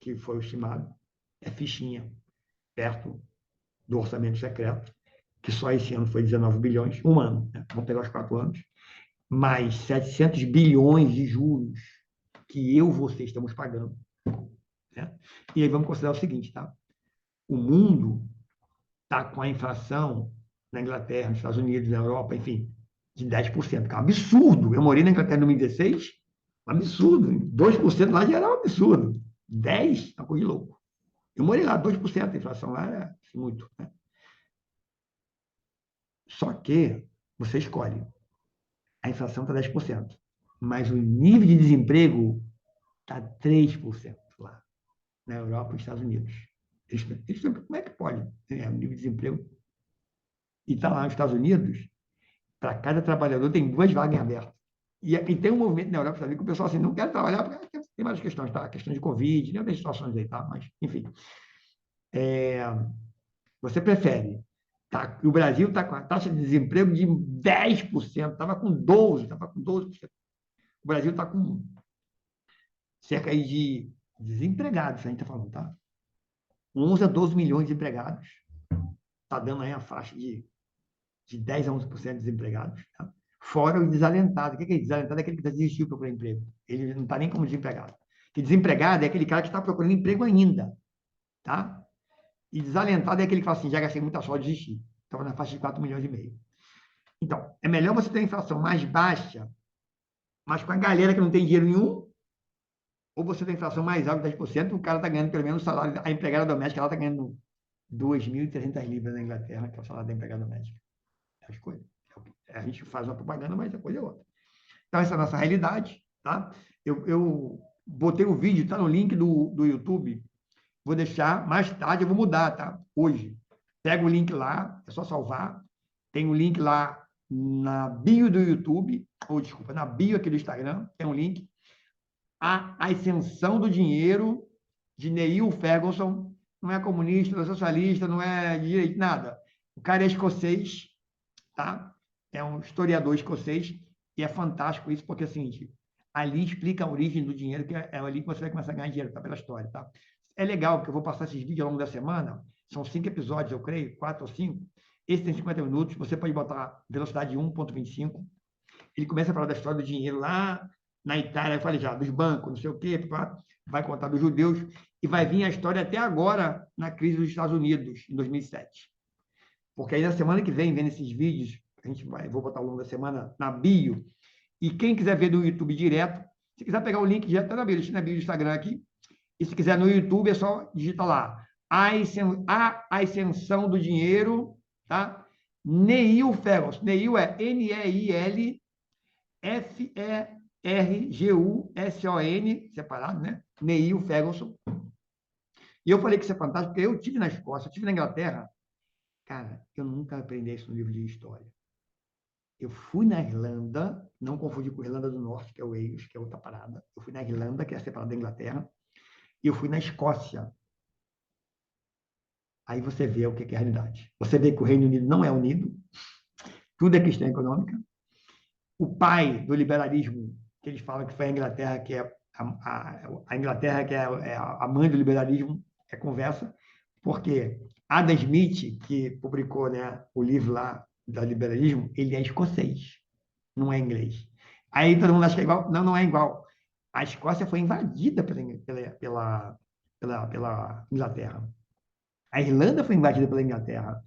que foi o estimado, é fichinha, perto do orçamento secreto, que só esse ano foi 19 bilhões, um ano, né? Vamos pegar os 4 anos, mais 700 bilhões de juros que você estamos pagando. Né? E aí vamos considerar o seguinte, tá? O mundo está com a inflação na Inglaterra, nos Estados Unidos, na Europa, enfim, de 10%, que é um absurdo. Eu morei na Inglaterra em 2016, um absurdo. 2% lá já era um absurdo. 10% é uma coisa de louco. Eu morei lá, 2%, a inflação lá era muito. Né? Só que você escolhe. A inflação está 10%, mas o nível de desemprego está 3% lá, na Europa e nos Estados Unidos. Como é que pode? O nível de desemprego. E está lá nos Estados Unidos, para cada trabalhador tem 2 vagas abertas. E tem um movimento na Europa que o pessoal assim, não quer trabalhar, porque tem várias questões, tá? A questão de Covid, né? Tem situações aí, tá? Mas, enfim. Você prefere. Tá? O Brasil está com a taxa de desemprego de 10%, estava com 12%, estava com 12%. O Brasil está com cerca aí de desempregados, a gente está falando, tá? 11 a 12 milhões de empregados. Está dando aí a faixa de 10 a 11% de desempregados. Tá? Fora o desalentado. O que é desalentado? É aquele que desistiu para procurar emprego. Ele não está nem como desempregado. Que desempregado é aquele cara que está procurando emprego ainda, tá? E desalentado é aquele que fala assim, já gastei muita sorte, desisti. Estava na faixa de 4 milhões e meio. Então, é melhor você ter a inflação mais baixa, mas com a galera que não tem dinheiro nenhum, ou você tem a inflação mais alta, 10%, o cara está ganhando pelo menos o salário, a empregada doméstica, ela está ganhando 2.300 libras na Inglaterra, que é o salário da empregada doméstica. É as coisas. A gente faz uma propaganda, mas a coisa é outra. Então, essa é a nossa realidade, tá? Eu botei o vídeo, tá no link do YouTube. Vou deixar mais tarde, eu vou mudar, tá? Hoje. Pega o link lá, é só salvar. Tem o link lá na bio do YouTube, ou desculpa, na bio aqui do Instagram, tem um link. A Ascensão do Dinheiro, de Neil Ferguson. Não é comunista, não é socialista, não é de direito, nada. O cara é escocês, tá? É um historiador escocês, e é fantástico isso, porque é o seguinte, ali explica a origem do dinheiro, que é ali que você vai começar a ganhar dinheiro, tá? Pela história, tá? É legal, porque eu vou passar esses vídeos ao longo da semana, são 5 episódios, eu creio, 4 ou 5. Esse tem 50 minutos, você pode botar velocidade 1.25. Ele começa a falar da história do dinheiro lá na Itália, eu falei já, dos bancos, não sei o quê, vai contar dos judeus, e vai vir a história até agora, na crise dos Estados Unidos, em 2007. Porque aí na semana que vem, vendo esses vídeos, vou botar ao longo da semana na bio, e quem quiser ver do YouTube direto, se quiser pegar o link direto, tá na bio do Instagram aqui, e se quiser no YouTube, é só digitar lá, a Ascensão do Dinheiro, tá? Neil Ferguson. Neil é Neilferguson, separado, né? Neil Ferguson. E eu falei que isso é fantástico, porque eu tive na Escócia, eu tive na Inglaterra. Cara, eu nunca aprendi isso no livro de história. Eu fui na Irlanda, não confundi com a Irlanda do Norte, que é o Wales, que é outra parada. Eu fui na Irlanda, que é separada da Inglaterra, e eu fui na Escócia. Aí você vê o que é a realidade. Você vê que o Reino Unido não é unido, tudo é questão econômica. O pai do liberalismo, que eles falam que foi a Inglaterra, que é a Inglaterra, que é a mãe do liberalismo, é conversa, porque Adam Smith, que publicou, né, o livro lá do liberalismo, ele é escocês, não é inglês. Aí todo mundo acha que é igual. Não, não é igual. A Escócia foi invadida pela Inglaterra. A Irlanda foi invadida pela Inglaterra.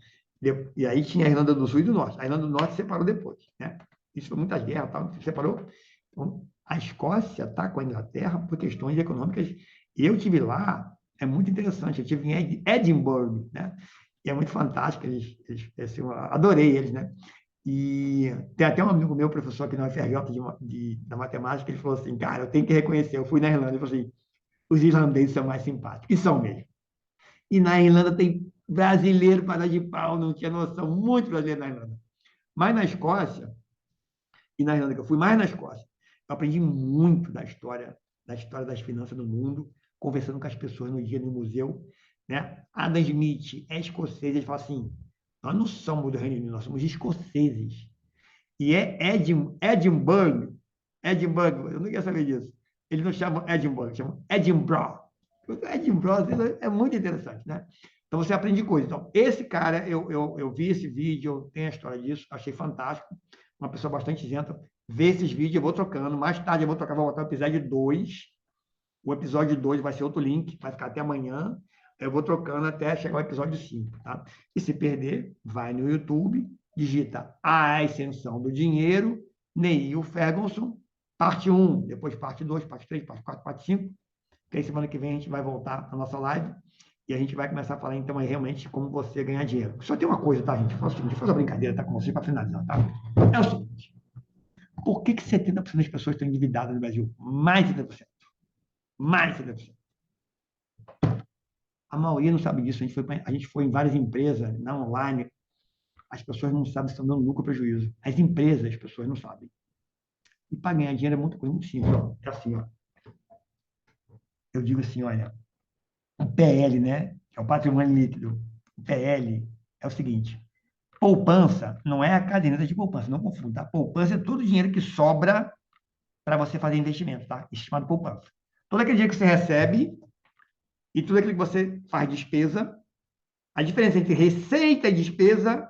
E aí tinha a Irlanda do Sul e do Norte. A Irlanda do Norte separou depois, né? Isso foi muitas guerras, tal, separou. Então, a Escócia está com a Inglaterra por questões econômicas. Eu tive lá, é muito interessante. Eu tive em Edinburgh, né? E é muito fantástico. Assim, eu adorei eles, né? E tem até um amigo meu, professor aqui na UFRJ da matemática, ele falou assim, cara, eu tenho que reconhecer, eu fui na Irlanda, ele falou assim, os irlandeses são mais simpáticos, e são mesmo. E na Irlanda tem brasileiro para dar de pau, não tinha noção, muito brasileiro na Irlanda. Mas na Escócia, e na Irlanda que eu fui, mais na Escócia, eu aprendi muito da história das finanças do mundo, conversando com as pessoas no dia no museu, né? Adam Smith é escocês, ele fala assim, nós não somos do Reino Unido, nós somos escoceses. E é Edinburgh, eu não queria saber disso. Eles não chamam Edinburgh, chamam Edinburgh. Edinburgh é muito interessante, né? Então você aprende coisas. Então, esse cara, eu vi esse vídeo, eu tenho a história disso, achei fantástico. Uma pessoa bastante isenta. Vê esses vídeos, eu vou trocando. Mais tarde eu vou trocar, vou botar o episódio 2. O episódio 2 vai ser outro link, vai ficar até amanhã. Eu vou trocando até chegar ao episódio 5, tá? E se perder, vai no YouTube, digita A Ascensão do Dinheiro, Neil Ferguson, parte 1, depois parte 2, parte 3, parte 4, parte 5. Que aí semana que vem a gente vai voltar para a nossa live e a gente vai começar a falar então aí realmente como você ganhar dinheiro. Só tem uma coisa, tá, gente? Faz o seguinte, faz uma brincadeira, tá, com você para finalizar, tá? É o seguinte, por que 70% das pessoas estão endividadas no Brasil? Mais de 70%. Mais de 70%. A maioria não sabe disso. A gente foi em várias empresas, na online, as pessoas não sabem se estão dando lucro ou prejuízo. As empresas, as pessoas não sabem. E para ganhar dinheiro é muito simples. Ó. É assim, ó. Eu digo assim, olha, o PL, né? Que é o patrimônio líquido. O PL é o seguinte: poupança não é a caderneta de poupança, não confunda. Tá? Poupança é todo o dinheiro que sobra para você fazer investimento, tá? Isso é chamado poupança. Todo aquele dinheiro que você recebe e tudo aquilo que você faz despesa, a diferença entre receita e despesa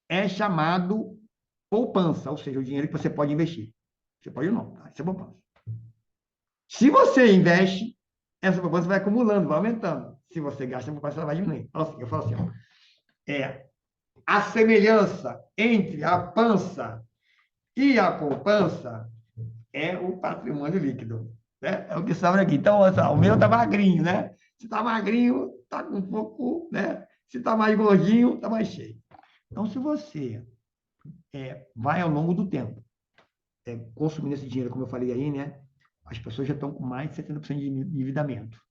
é chamado poupança, ou seja, o dinheiro que você pode investir. Você pode ou não, tá? Isso é poupança. Se você investe, essa poupança vai acumulando, vai aumentando. Se você gasta, a poupança vai diminuindo. Então, assim, eu falo assim, ó, a semelhança entre a pança e a poupança é o patrimônio líquido. Né? É o que sobra aqui. Então, olha, o meu está magrinho, né? Se está magrinho, está com um pouco, né? Se está mais gordinho, está mais cheio. Então, se você vai ao longo do tempo consumindo esse dinheiro, como eu falei aí, né? As pessoas já estão com mais de 70% de endividamento.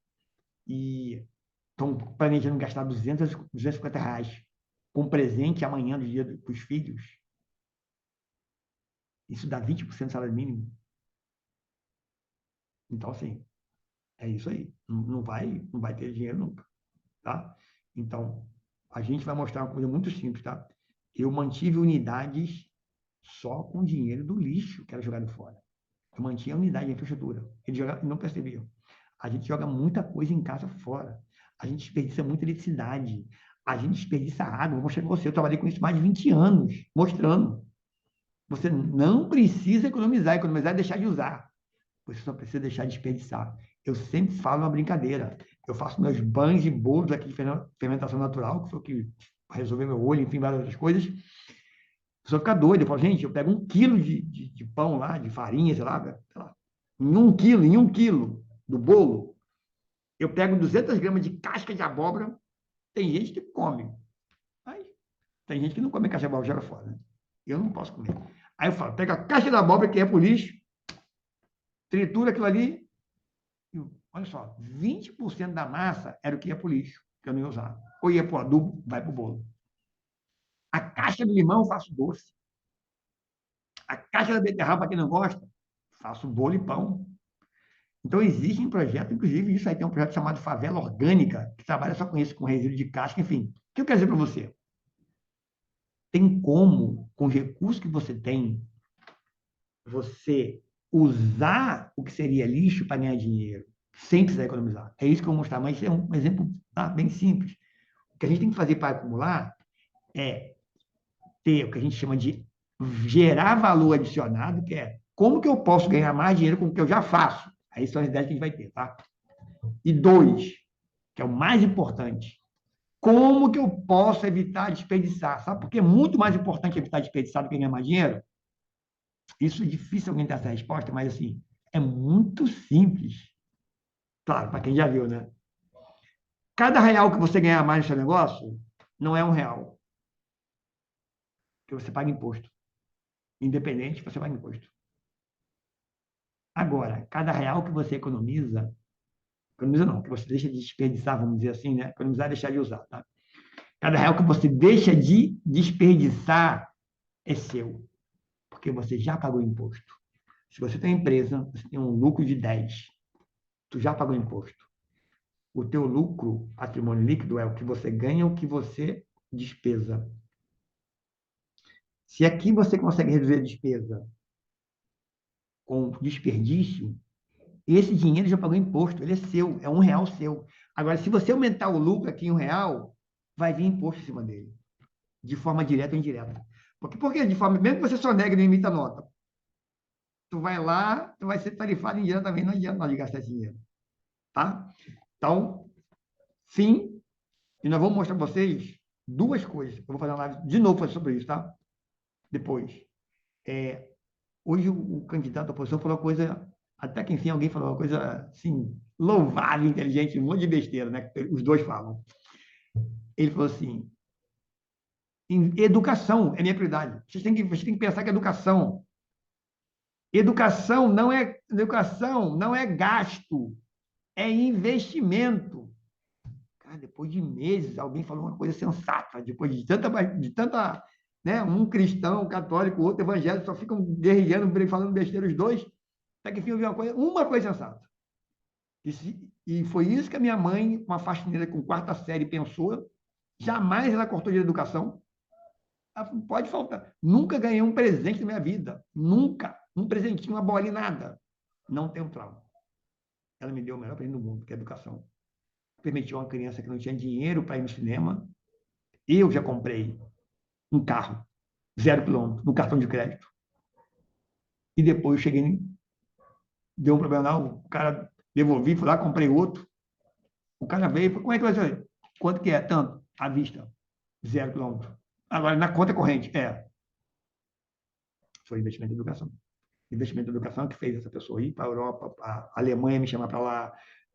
E estão planejando gastar R$ 250 com presente amanhã, do dia dos filhos. Isso dá 20% do salário mínimo. Então, assim, é isso aí. Não vai ter dinheiro nunca, tá? Então, a gente vai mostrar uma coisa muito simples, tá? Eu mantive unidades só com dinheiro do lixo que era jogado fora. Eu mantinha a unidade de infraestrutura. Eles não percebiam. A gente joga muita coisa em casa fora. A gente desperdiça muita eletricidade. A gente desperdiça água. Vou mostrar para você. Eu trabalhei com isso mais de 20 anos, mostrando. Você não precisa economizar. Economizar é deixar de usar. Você só precisa deixar de desperdiçar. Eu sempre falo uma brincadeira. Eu faço meus banhos de bolos aqui de fermentação natural, que foi o que resolveu meu olho, enfim, várias outras coisas. A pessoa fica doida. Eu falo, gente, eu pego 1 quilo de pão lá, de farinha, sei lá, em um quilo do bolo, eu pego 200 gramas de casca de abóbora. Tem gente que come, mas tem gente que não come casca de abóbora, joga fora. Né? Eu não posso comer. Aí eu falo, pega a casca da abóbora, que é pro lixo, tritura aquilo ali, e olha só, 20% da massa era o que ia pro lixo, que eu não ia usar. Ou ia pro adubo, vai pro bolo. A casca do limão eu faço doce. A casca da beterraba, para quem não gosta, faço bolo e pão. Então, existe um projeto, inclusive, isso aí tem um projeto chamado Favela Orgânica, que trabalha só com isso, com resíduo de casca, enfim. O que eu quero dizer para você? Tem como, com os recursos que você tem, você usar o que seria lixo para ganhar dinheiro, sem precisar economizar. É isso que eu vou mostrar, mas é um exemplo bem simples. O que a gente tem que fazer para acumular é ter o que a gente chama de gerar valor adicionado, que é como que eu posso ganhar mais dinheiro com o que eu já faço. Aí são as ideias que a gente vai ter, tá? E dois, que é o mais importante, como que eu posso evitar desperdiçar? Sabe por que é muito mais importante evitar desperdiçar do que ganhar mais dinheiro? Isso é difícil alguém ter essa resposta, mas assim, é muito simples. Claro, para quem já viu, né? Cada real que você ganhar mais no seu negócio, não é R$ 1, que você paga imposto. Independente, você paga imposto. Agora, cada real que você economiza não, que você deixa de desperdiçar, vamos dizer assim, né? Economizar é deixar de usar, tá? Cada real que você deixa de desperdiçar é seu, porque você já pagou imposto. Se você tem uma empresa, você tem um lucro de 10, tu já pagou imposto. O teu lucro, patrimônio líquido, é o que você ganha, o que você despesa. Se aqui você consegue reduzir a despesa com desperdício, esse dinheiro já pagou imposto, ele é seu, é R$ 1 seu. Agora, se você aumentar o lucro aqui em R$ 1, vai vir imposto em cima dele, de forma direta ou indireta. Porque de forma, mesmo que você sonegue e não emita nota, tu vai lá, tu vai ser tarifado indiretamente, não adianta nós de gastar esse dinheiro, tá? Então, sim, e nós vamos mostrar para vocês duas coisas. Eu vou fazer uma live de novo sobre isso, tá? Depois. É, hoje o candidato da oposição falou uma coisa, até que enfim alguém falou uma coisa assim, louvável, inteligente, um monte de besteira, né? Os dois falam. Ele falou assim: educação é minha prioridade. Vocês têm que pensar que educação não é gasto, é investimento. Cara, depois de meses, alguém falou uma coisa sensata, depois de tanta, né, um cristão, um católico, outro evangélico, só ficam guerreando, falando besteira os dois, até que enfim eu vi uma coisa sensata. E foi isso que a minha mãe, uma faxineira com quarta série, pensou. Jamais ela cortou de educação. Ela falou, pode faltar. Nunca ganhei um presente na minha vida. Nunca. Um presentinho, uma bolinha, nada. Não tenho trauma. Ela me deu o melhor presente do mundo, que é a educação. Permitiu a uma criança que não tinha dinheiro para ir no cinema. Eu já comprei um carro, 0 quilômetro, no cartão de crédito. E depois eu cheguei deu um problema lá, o cara devolvi, fui lá, comprei outro. O cara veio, falou, como é que vai ser? Quanto que é? Tanto. À vista. 0 quilômetro. Agora, na conta corrente, foi investimento em educação. Investimento em educação que fez essa pessoa ir para a Europa, para a Alemanha me chamar para lá,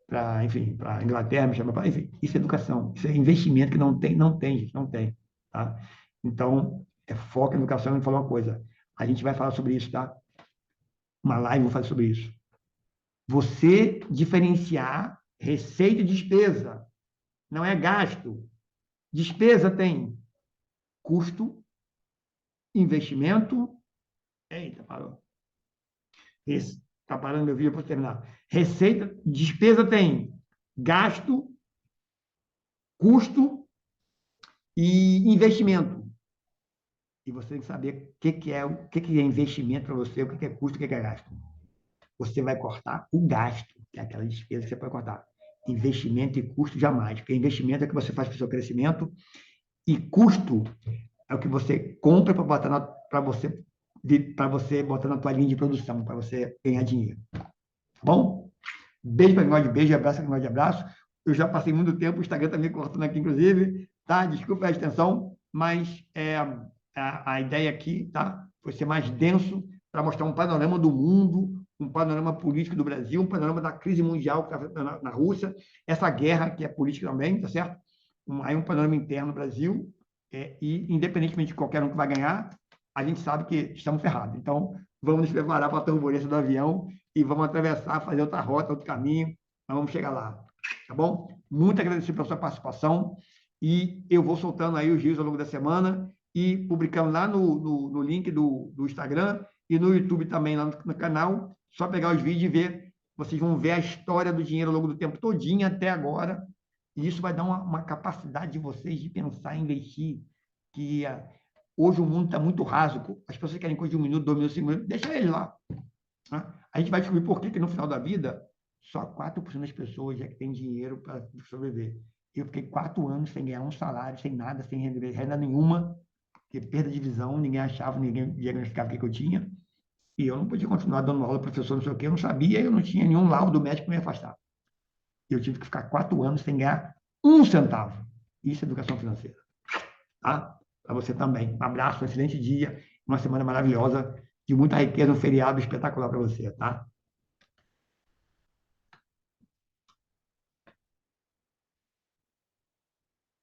para, enfim, para a Inglaterra me chamar para lá. Enfim, isso é educação. Isso é investimento que não tem, gente, não tem. Tá? Então, foco em educação. E falar uma coisa, a gente vai falar sobre isso, tá? Uma live vou fazer sobre isso. Você diferenciar receita e despesa. Não é gasto. Despesa tem custo, investimento. Eita, parou. Está parando meu vídeo para terminar. Receita, despesa tem gasto, custo e investimento. E você tem que saber o que é investimento para você, o que é custo, o que é gasto. Você vai cortar o gasto, que é aquela despesa que você pode cortar. Investimento e custo jamais, porque investimento é o que você faz para o seu crescimento e custo é o que você compra para botar para você botar na tua linha de produção, para você ganhar dinheiro. Tá bom? Beijo para nós de beijo, abraço para nós de abraço. Eu já passei muito tempo, o Instagram está me cortando aqui, inclusive, tá? Desculpa a extensão, mas a ideia aqui, tá? Foi ser mais denso para mostrar um panorama do mundo, um panorama político do Brasil, um panorama da crise mundial que está na Rússia, essa guerra que é política também, tá certo? Aí um panorama interno do Brasil, e independentemente de qualquer um que vai ganhar, a gente sabe que estamos ferrados. Então, vamos nos preparar para a turbulência do avião e vamos atravessar, fazer outra rota, outro caminho, mas vamos chegar lá, tá bom? Muito agradecido pela sua participação e eu vou soltando aí os vídeos ao longo da semana e publicando lá no link do Instagram e no YouTube também, lá no canal, só pegar os vídeos e ver, vocês vão ver a história do dinheiro ao longo do tempo todinho até agora, e isso vai dar uma capacidade de vocês de pensar em investir, que hoje o mundo está muito raso, as pessoas querem coisa de 1 minuto, 2 minutos, 5 minutos, deixa eles lá. A gente vai descobrir por que no final da vida, só 4% das pessoas é que tem dinheiro para sobreviver. Eu fiquei 4 anos sem ganhar um salário, sem nada, sem renda nenhuma, porque perda de visão, ninguém achava, ninguém diagnosticava o que eu tinha, e eu não podia continuar dando aula, professor, não sei o quê, eu não sabia, eu não tinha nenhum laudo médico para me afastar. Eu tive que ficar 4 anos sem ganhar 1 centavo. Isso é educação financeira. Tá? Para você também. Um abraço, um excelente dia, uma semana maravilhosa, de muita riqueza, um feriado espetacular para você, tá?